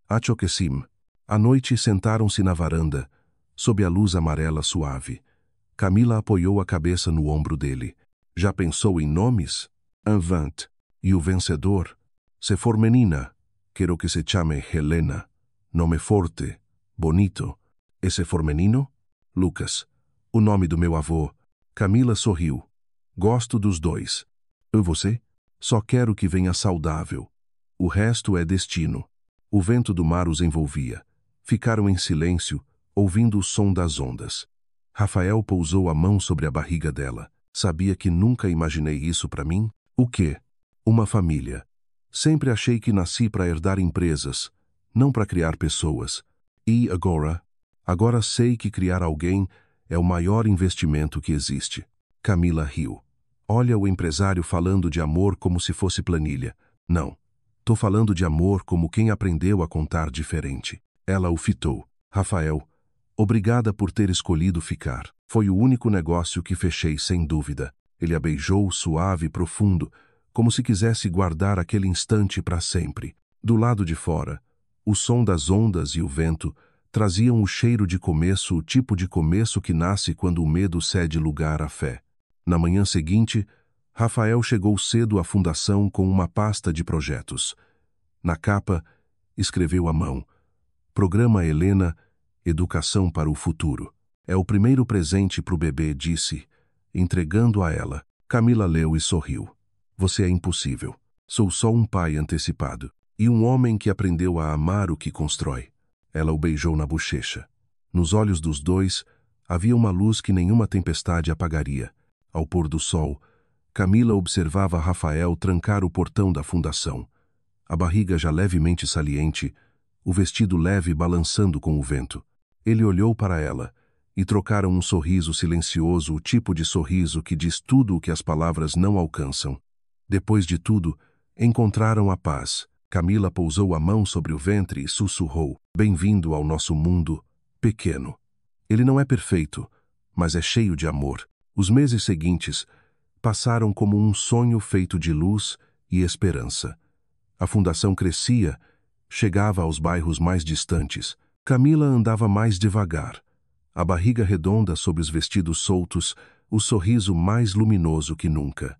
"Acho que sim." À noite sentaram-se na varanda, sob a luz amarela suave. Camila apoiou a cabeça no ombro dele. "Já pensou em nomes?" "Invente." "E o vencedor?" "Se for menina, Quero que se chame Helena. Nome forte, bonito. Esse for menino? Lucas. O nome do meu avô. Camila sorriu. Gosto dos dois. E você? Só quero que venha saudável. O resto é destino. O vento do mar os envolvia. Ficaram em silêncio, ouvindo o som das ondas. Rafael pousou a mão sobre a barriga dela. Sabia que nunca imaginei isso para mim? O quê? Uma família. Sempre achei que nasci para herdar empresas, não para criar pessoas. E agora? Agora sei que criar alguém é o maior investimento que existe. Camila riu. Olha o empresário falando de amor como se fosse planilha. Não. Tô falando de amor como quem aprendeu a contar diferente. Ela o fitou. Rafael, obrigada por ter escolhido ficar. Foi o único negócio que fechei sem dúvida. Ele a beijou suave e profundo, como se quisesse guardar aquele instante para sempre. Do lado de fora, o som das ondas e o vento traziam o cheiro de começo, o tipo de começo que nasce quando o medo cede lugar à fé. Na manhã seguinte, Rafael chegou cedo à fundação com uma pasta de projetos. Na capa, escreveu à mão: Programa Helena, Educação para o Futuro. É o primeiro presente para o bebê, disse, entregando a ela. Camila leu e sorriu. Você é impossível. Sou só um pai antecipado. E um homem que aprendeu a amar o que constrói. Ela o beijou na bochecha. Nos olhos dos dois, havia uma luz que nenhuma tempestade apagaria. Ao pôr do sol, Camila observava Rafael trancar o portão da fundação. A barriga já levemente saliente, o vestido leve balançando com o vento. Ele olhou para ela e trocaram um sorriso silencioso, o tipo de sorriso que diz tudo o que as palavras não alcançam. Depois de tudo, encontraram a paz. Camila pousou a mão sobre o ventre e sussurrou: Bem-vindo ao nosso mundo pequeno. Ele não é perfeito, mas é cheio de amor. Os meses seguintes passaram como um sonho feito de luz e esperança. A fundação crescia, chegava aos bairros mais distantes. Camila andava mais devagar. A barriga redonda sob os vestidos soltos, o sorriso mais luminoso que nunca.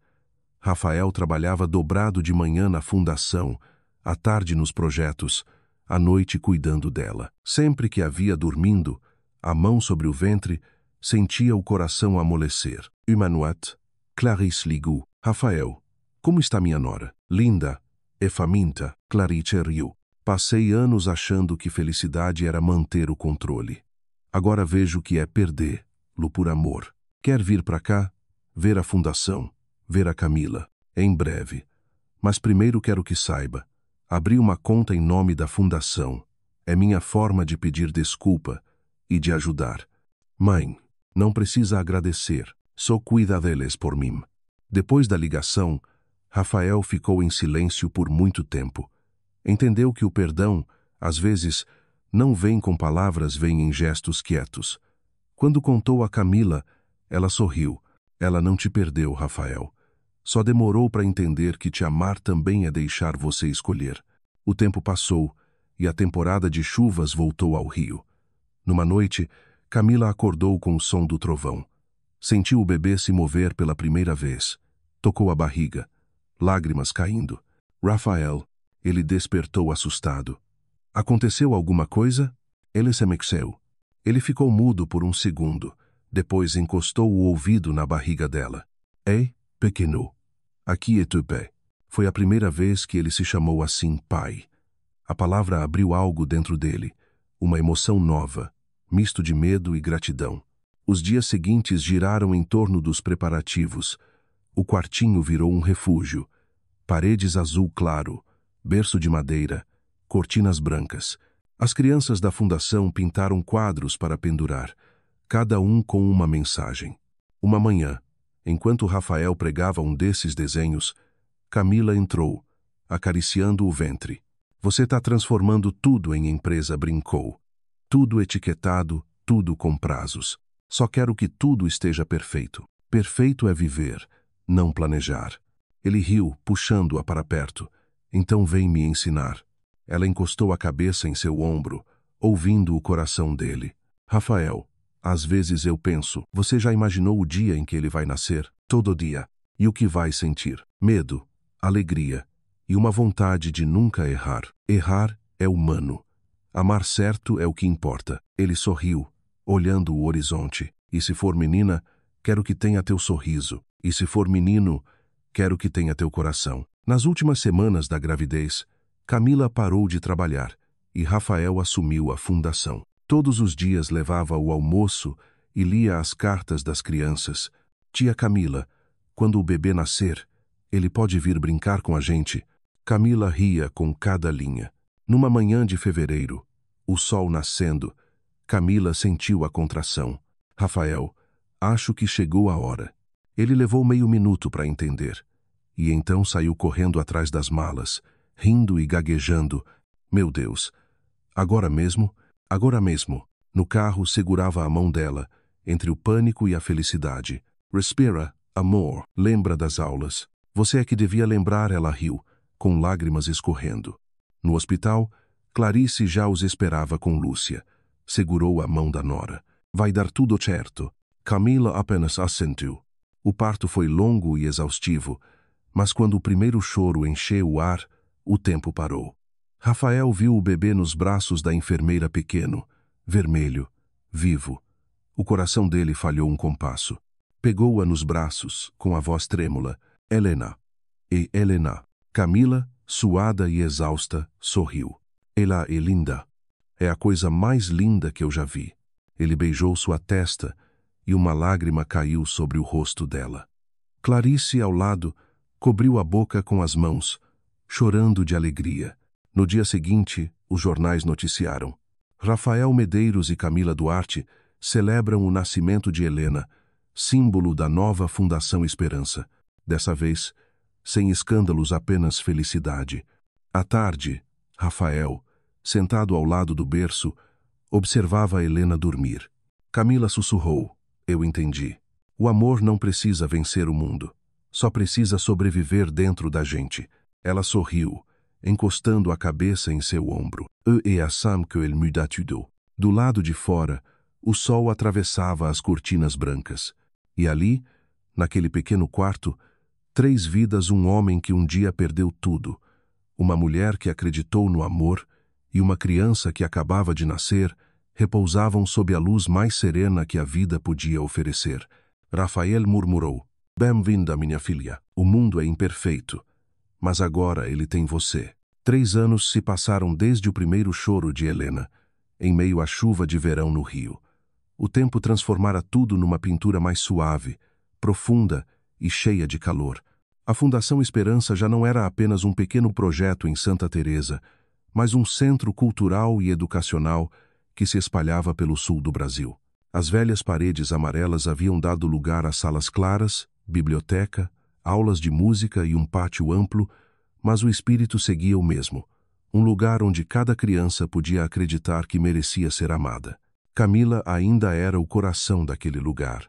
Rafael trabalhava dobrado de manhã na fundação, à tarde nos projetos, à noite cuidando dela. Sempre que a via dormindo, a mão sobre o ventre, sentia o coração amolecer. Humanuat, Clarice ligou. Rafael, como está minha nora? Linda e faminta, Clarice riu. Passei anos achando que felicidade era manter o controle. Agora vejo que é perder-lo por amor. Quer vir para cá? Ver a fundação? Ver a Camila? Em breve. Mas primeiro quero que saiba. Abri uma conta em nome da fundação. É minha forma de pedir desculpa e de ajudar. Mãe, não precisa agradecer. Só cuida deles por mim. Depois da ligação, Rafael ficou em silêncio por muito tempo. Entendeu que o perdão, às vezes, não vem com palavras, vem em gestos quietos. Quando contou a Camila, ela sorriu. Ela não te perdeu, Rafael. Só demorou para entender que te amar também é deixar você escolher. O tempo passou e a temporada de chuvas voltou ao rio. Numa noite, Camila acordou com o som do trovão. Sentiu o bebê se mover pela primeira vez. Tocou a barriga, lágrimas caindo. Rafael, ele despertou assustado. Aconteceu alguma coisa? Ele se mexeu. Ele ficou mudo por um segundo. Depois encostou o ouvido na barriga dela. Ei, pequeno, aqui é teu pé. Foi a primeira vez que ele se chamou assim pai. A palavra abriu algo dentro dele, uma emoção nova, misto de medo e gratidão. Os dias seguintes giraram em torno dos preparativos. O quartinho virou um refúgio. Paredes azul claro, berço de madeira, cortinas brancas. As crianças da fundação pintaram quadros para pendurar, cada um com uma mensagem. Uma manhã, enquanto Rafael pregava um desses desenhos, Camila entrou, acariciando o ventre. Você está transformando tudo em empresa, brincou. Tudo etiquetado, tudo com prazos. Só quero que tudo esteja perfeito. Perfeito é viver, não planejar. Ele riu, puxando-a para perto. Então vem me ensinar. Ela encostou a cabeça em seu ombro, ouvindo o coração dele. Rafael, às vezes eu penso, você já imaginou o dia em que ele vai nascer? Todo dia. E o que vai sentir? Medo, alegria, e uma vontade de nunca errar. Errar é humano. Amar certo é o que importa. Ele sorriu, olhando o horizonte. E se for menina, quero que tenha teu sorriso. E se for menino, quero que tenha teu coração. Nas últimas semanas da gravidez, Camila parou de trabalhar e Rafael assumiu a fundação. Todos os dias levava o almoço e lia as cartas das crianças. Tia Camila, quando o bebê nascer, ele pode vir brincar com a gente. Camila ria com cada linha. Numa manhã de fevereiro, o sol nascendo, Camila sentiu a contração. Rafael, acho que chegou a hora. Ele levou meio minuto para entender. E então saiu correndo atrás das malas, rindo e gaguejando. Meu Deus! Agora mesmo? Agora mesmo! No carro segurava a mão dela, entre o pânico e a felicidade. Respira, amor. Lembra das aulas. Você é que devia lembrar, ela riu, com lágrimas escorrendo. No hospital, Clarice já os esperava com Lúcia. Segurou a mão da nora. Vai dar tudo certo. Camila apenas assentiu. O parto foi longo e exaustivo, mas quando o primeiro choro encheu o ar, o tempo parou. Rafael viu o bebê nos braços da enfermeira pequeno, vermelho, vivo. O coração dele falhou um compasso. Pegou-a nos braços, com a voz trêmula. Helena. E Helena. Camila, suada e exausta, sorriu. Ela é linda. É a coisa mais linda que eu já vi. Ele beijou sua testa e uma lágrima caiu sobre o rosto dela. Clarice, ao lado, cobriu a boca com as mãos, chorando de alegria. No dia seguinte, os jornais noticiaram. Rafael Medeiros e Camila Duarte celebram o nascimento de Helena, símbolo da nova Fundação Esperança. Dessa vez, sem escândalos, apenas felicidade. À tarde, Rafael, sentado ao lado do berço, observava Helena dormir. Camila sussurrou. Eu entendi. O amor não precisa vencer o mundo. Só precisa sobreviver dentro da gente. Ela sorriu, encostando a cabeça em seu ombro. Et à Sam que elle muda tudo. Do lado de fora, o sol atravessava as cortinas brancas. E ali, naquele pequeno quarto, 3 vidas, um homem que um dia perdeu tudo, uma mulher que acreditou no amor e uma criança que acabava de nascer, repousavam sob a luz mais serena que a vida podia oferecer. Rafael murmurou. Bem-vinda, minha filha. O mundo é imperfeito, mas agora ele tem você. 3 anos se passaram desde o primeiro choro de Helena, em meio à chuva de verão no Rio. O tempo transformara tudo numa pintura mais suave, profunda e cheia de calor. A Fundação Esperança já não era apenas um pequeno projeto em Santa Teresa, mas um centro cultural e educacional que se espalhava pelo sul do Brasil. As velhas paredes amarelas haviam dado lugar a salas claras, biblioteca, aulas de música e um pátio amplo, mas o espírito seguia o mesmo, um lugar onde cada criança podia acreditar que merecia ser amada. Camila ainda era o coração daquele lugar.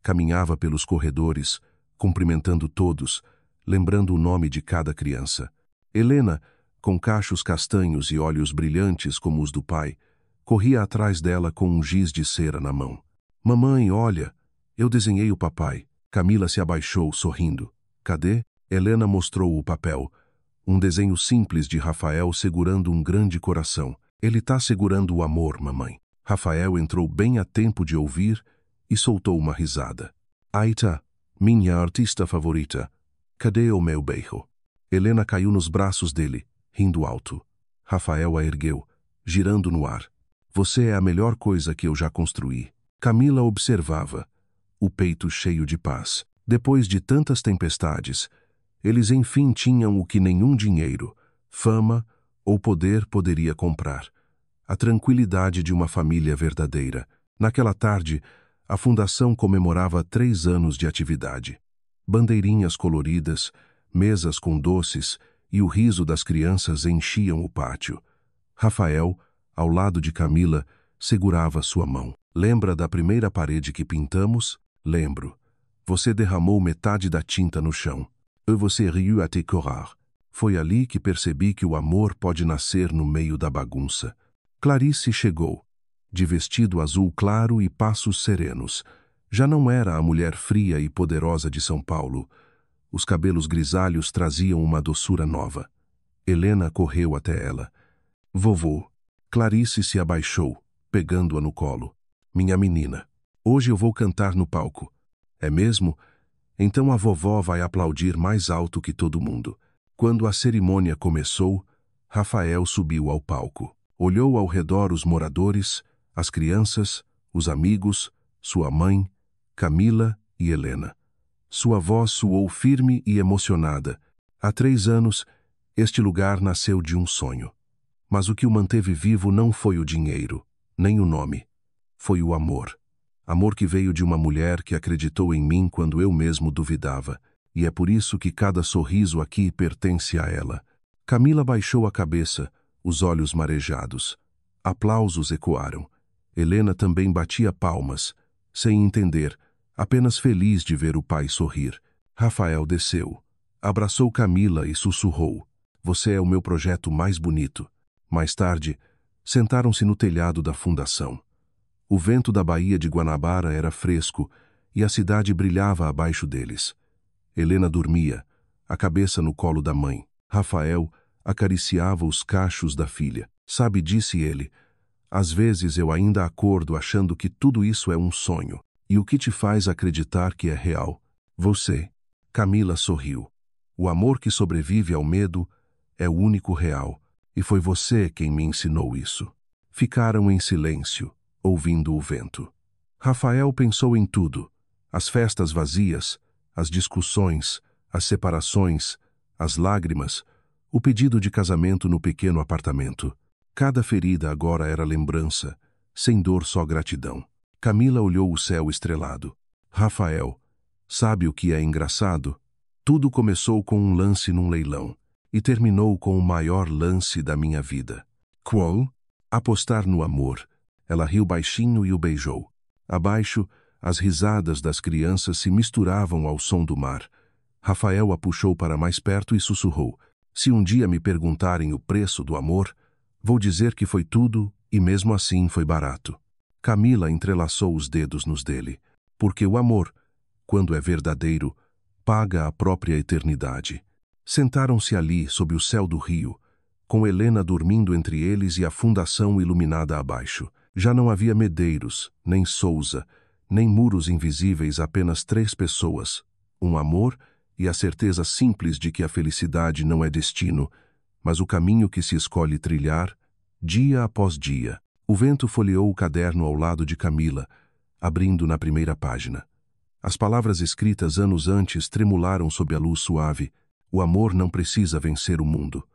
Caminhava pelos corredores, cumprimentando todos, lembrando o nome de cada criança. Helena, com cachos castanhos e olhos brilhantes como os do pai, corria atrás dela com um giz de cera na mão. Mamãe, olha, eu desenhei o papai. Camila se abaixou, sorrindo. Cadê? Helena mostrou o papel. Um desenho simples de Rafael segurando um grande coração. Ele tá segurando o amor, mamãe. Rafael entrou bem a tempo de ouvir e soltou uma risada. Aita, minha artista favorita. Cadê o meu beijo? Helena caiu nos braços dele, rindo alto. Rafael a ergueu, girando no ar. Você é a melhor coisa que eu já construí. Camila observava, o peito cheio de paz. Depois de tantas tempestades, eles enfim tinham o que nenhum dinheiro, fama ou poder poderia comprar. A tranquilidade de uma família verdadeira. Naquela tarde, a Fundação comemorava 3 anos de atividade. Bandeirinhas coloridas, mesas com doces e o riso das crianças enchiam o pátio. Rafael, ao lado de Camila, segurava sua mão. Lembra da primeira parede que pintamos? Lembro. Você derramou metade da tinta no chão. E você riu até chorar. Foi ali que percebi que o amor pode nascer no meio da bagunça. Clarice chegou, de vestido azul claro e passos serenos. Já não era a mulher fria e poderosa de São Paulo. Os cabelos grisalhos traziam uma doçura nova. Helena correu até ela. Vovô. Clarice se abaixou, pegando-a no colo. Minha menina, hoje eu vou cantar no palco. É mesmo? Então a vovó vai aplaudir mais alto que todo mundo. Quando a cerimônia começou, Rafael subiu ao palco. Olhou ao redor os moradores, as crianças, os amigos, sua mãe, Camila e Helena. Sua voz soou firme e emocionada. Há 3 anos, este lugar nasceu de um sonho. Mas o que o manteve vivo não foi o dinheiro, nem o nome. Foi o amor. Amor que veio de uma mulher que acreditou em mim quando eu mesmo duvidava. E é por isso que cada sorriso aqui pertence a ela. Camila baixou a cabeça, os olhos marejados. Aplausos ecoaram. Helena também batia palmas, sem entender, apenas feliz de ver o pai sorrir. Rafael desceu. Abraçou Camila e sussurrou: Você é o meu projeto mais bonito. Mais tarde, sentaram-se no telhado da fundação. O vento da Baía de Guanabara era fresco e a cidade brilhava abaixo deles. Helena dormia, a cabeça no colo da mãe. Rafael acariciava os cachos da filha. Sabe, disse ele, às vezes eu ainda acordo achando que tudo isso é um sonho. E o que te faz acreditar que é real? Você. Camila sorriu. O amor que sobrevive ao medo é o único real. E foi você quem me ensinou isso. Ficaram em silêncio, ouvindo o vento. Rafael pensou em tudo. As festas vazias, as discussões, as separações, as lágrimas, o pedido de casamento no pequeno apartamento. Cada ferida agora era lembrança, sem dor só gratidão. Camila olhou o céu estrelado. Rafael, sabe o que é engraçado? Tudo começou com um lance num leilão e terminou com o maior lance da minha vida. Qual? Apostar no amor. Ela riu baixinho e o beijou. Abaixo, as risadas das crianças se misturavam ao som do mar. Rafael a puxou para mais perto e sussurrou: Se um dia me perguntarem o preço do amor, vou dizer que foi tudo e mesmo assim foi barato. Camila entrelaçou os dedos nos dele. Porque o amor, quando é verdadeiro, paga a própria eternidade. Sentaram-se ali, sob o céu do rio, com Helena dormindo entre eles e a fundação iluminada abaixo. Já não havia Medeiros, nem Souza, nem muros invisíveis, apenas 3 pessoas, um amor e a certeza simples de que a felicidade não é destino, mas o caminho que se escolhe trilhar, dia após dia. O vento folheou o caderno ao lado de Camila, abrindo na primeira página. As palavras escritas anos antes tremularam sob a luz suave. O amor não precisa vencer o mundo.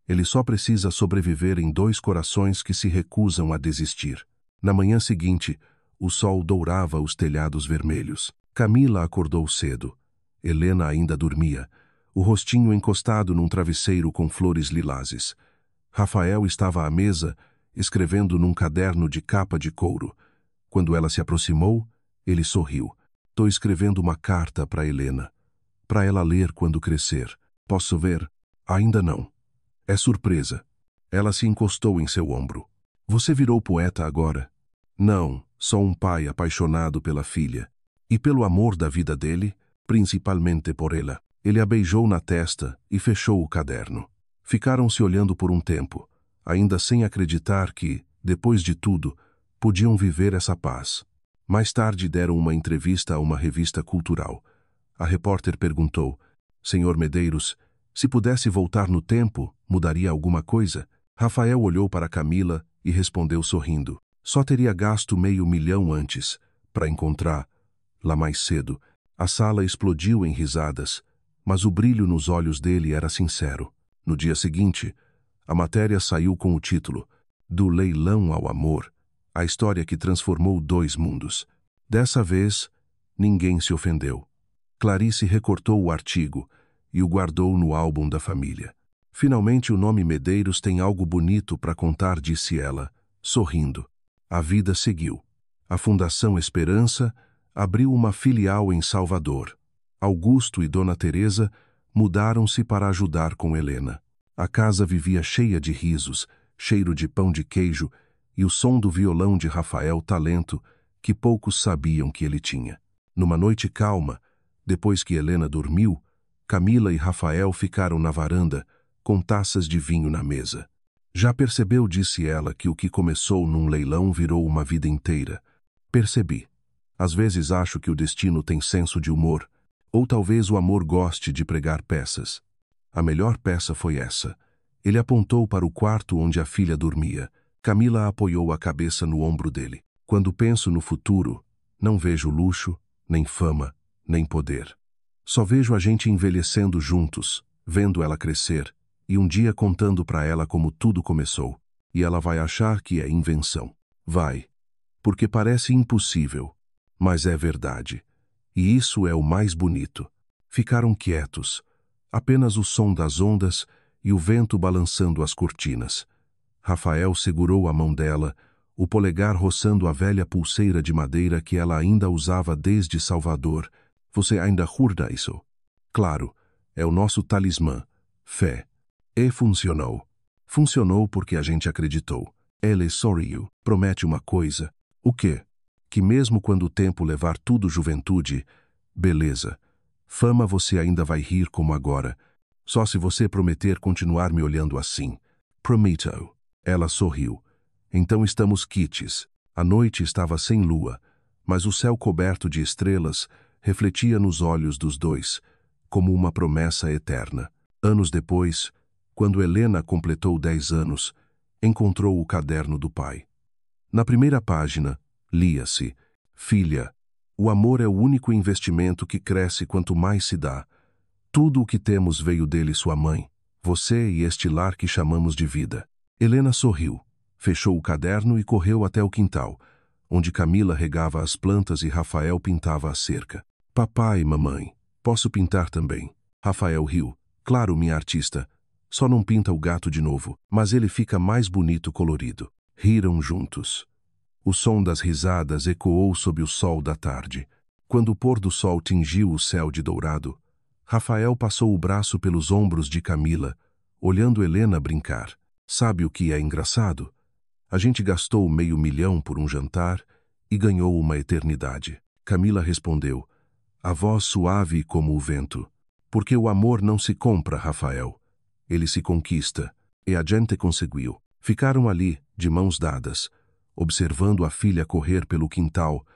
Ele só precisa sobreviver em 2 corações que se recusam a desistir. Na manhã seguinte, o sol dourava os telhados vermelhos. Camila acordou cedo. Helena ainda dormia, o rostinho encostado num travesseiro com flores lilazes. Rafael estava à mesa, escrevendo num caderno de capa de couro. Quando ela se aproximou, ele sorriu. Tô escrevendo uma carta para Helena. Para ela ler quando crescer. Posso ver? Ainda não. É surpresa. Ela se encostou em seu ombro. Você virou poeta agora? Não, só um pai apaixonado pela filha. E pelo amor da vida dele, principalmente por ela. Ele a beijou na testa e fechou o caderno. Ficaram se olhando por um tempo, ainda sem acreditar que, depois de tudo, podiam viver essa paz. Mais tarde deram uma entrevista a uma revista cultural. A repórter perguntou: Senhor Medeiros, se pudesse voltar no tempo, mudaria alguma coisa? Rafael olhou para Camila e respondeu sorrindo: Só teria gasto $500 mil antes, para encontrar, lá mais cedo. A sala explodiu em risadas, mas o brilho nos olhos dele era sincero. No dia seguinte, a matéria saiu com o título Do Leilão ao Amor, a história que transformou 2 mundos. Dessa vez, ninguém se ofendeu. Clarice recortou o artigo e o guardou no álbum da família. Finalmente o nome Medeiros tem algo bonito para contar, disse ela, sorrindo. A vida seguiu. A Fundação Esperança abriu uma filial em Salvador. Augusto e Dona Teresa mudaram-se para ajudar com Helena. A casa vivia cheia de risos, cheiro de pão de queijo e o som do violão de Rafael, talento que poucos sabiam que ele tinha. Numa noite calma, depois que Helena dormiu, Camila e Rafael ficaram na varanda, com taças de vinho na mesa. Já percebeu, disse ela, que o que começou num leilão virou uma vida inteira? Percebi. Às vezes acho que o destino tem senso de humor, ou talvez o amor goste de pregar peças. A melhor peça foi essa. Ele apontou para o quarto onde a filha dormia. Camila apoiou a cabeça no ombro dele. Quando penso no futuro, não vejo luxo, nem fama, nem poder. Só vejo a gente envelhecendo juntos, vendo ela crescer, e um dia contando para ela como tudo começou. E ela vai achar que é invenção. Vai. Porque parece impossível, mas é verdade. E isso é o mais bonito. Ficaram quietos. Apenas o som das ondas e o vento balançando as cortinas. Rafael segurou a mão dela, o polegar roçando a velha pulseira de madeira que ela ainda usava desde Salvador. Você ainda guarda isso? Claro, é o nosso talismã, fé. E funcionou. Funcionou porque a gente acreditou. Ele sorriu. Promete uma coisa. O quê? Que mesmo quando o tempo levar tudo juventude, beleza. Fama você ainda vai rir como agora. Só se você prometer continuar me olhando assim. Prometo. Ela sorriu. Então estamos quites. A noite estava sem lua, mas o céu coberto de estrelas refletia nos olhos dos dois, como uma promessa eterna. Anos depois, quando Helena completou 10 anos, encontrou o caderno do pai. Na primeira página, lia-se: Filha, o amor é o único investimento que cresce quanto mais se dá. Tudo o que temos veio dele, sua mãe, você e este lar que chamamos de vida. Helena sorriu, fechou o caderno e correu até o quintal, onde Camila regava as plantas e Rafael pintava a cerca. Papai e mamãe, posso pintar também? Rafael riu. Claro, minha artista. Só não pinta o gato de novo, mas ele fica mais bonito colorido. Riram juntos. O som das risadas ecoou sob o sol da tarde. Quando o pôr do sol tingiu o céu de dourado, Rafael passou o braço pelos ombros de Camila, olhando Helena brincar. Sabe o que é engraçado? A gente gastou $500.000 por um jantar e ganhou uma eternidade. Camila respondeu, a voz suave como o vento. Porque o amor não se compra, Rafael. Ele se conquista. E a gente conseguiu. Ficaram ali, de mãos dadas, observando a filha correr pelo quintal,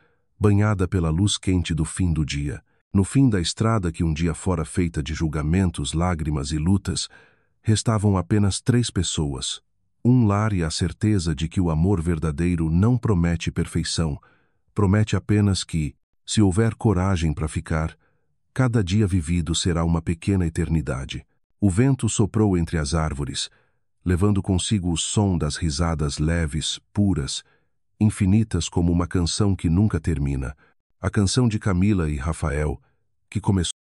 banhada pela luz quente do fim do dia. No fim da estrada que um dia fora feita de julgamentos, lágrimas e lutas, restavam apenas 3 pessoas. Um lar e a certeza de que o amor verdadeiro não promete perfeição, promete apenas que, se houver coragem para ficar, cada dia vivido será uma pequena eternidade. O vento soprou entre as árvores, levando consigo o som das risadas leves, puras, infinitas como uma canção que nunca termina. A canção de Camila e Rafael, que começou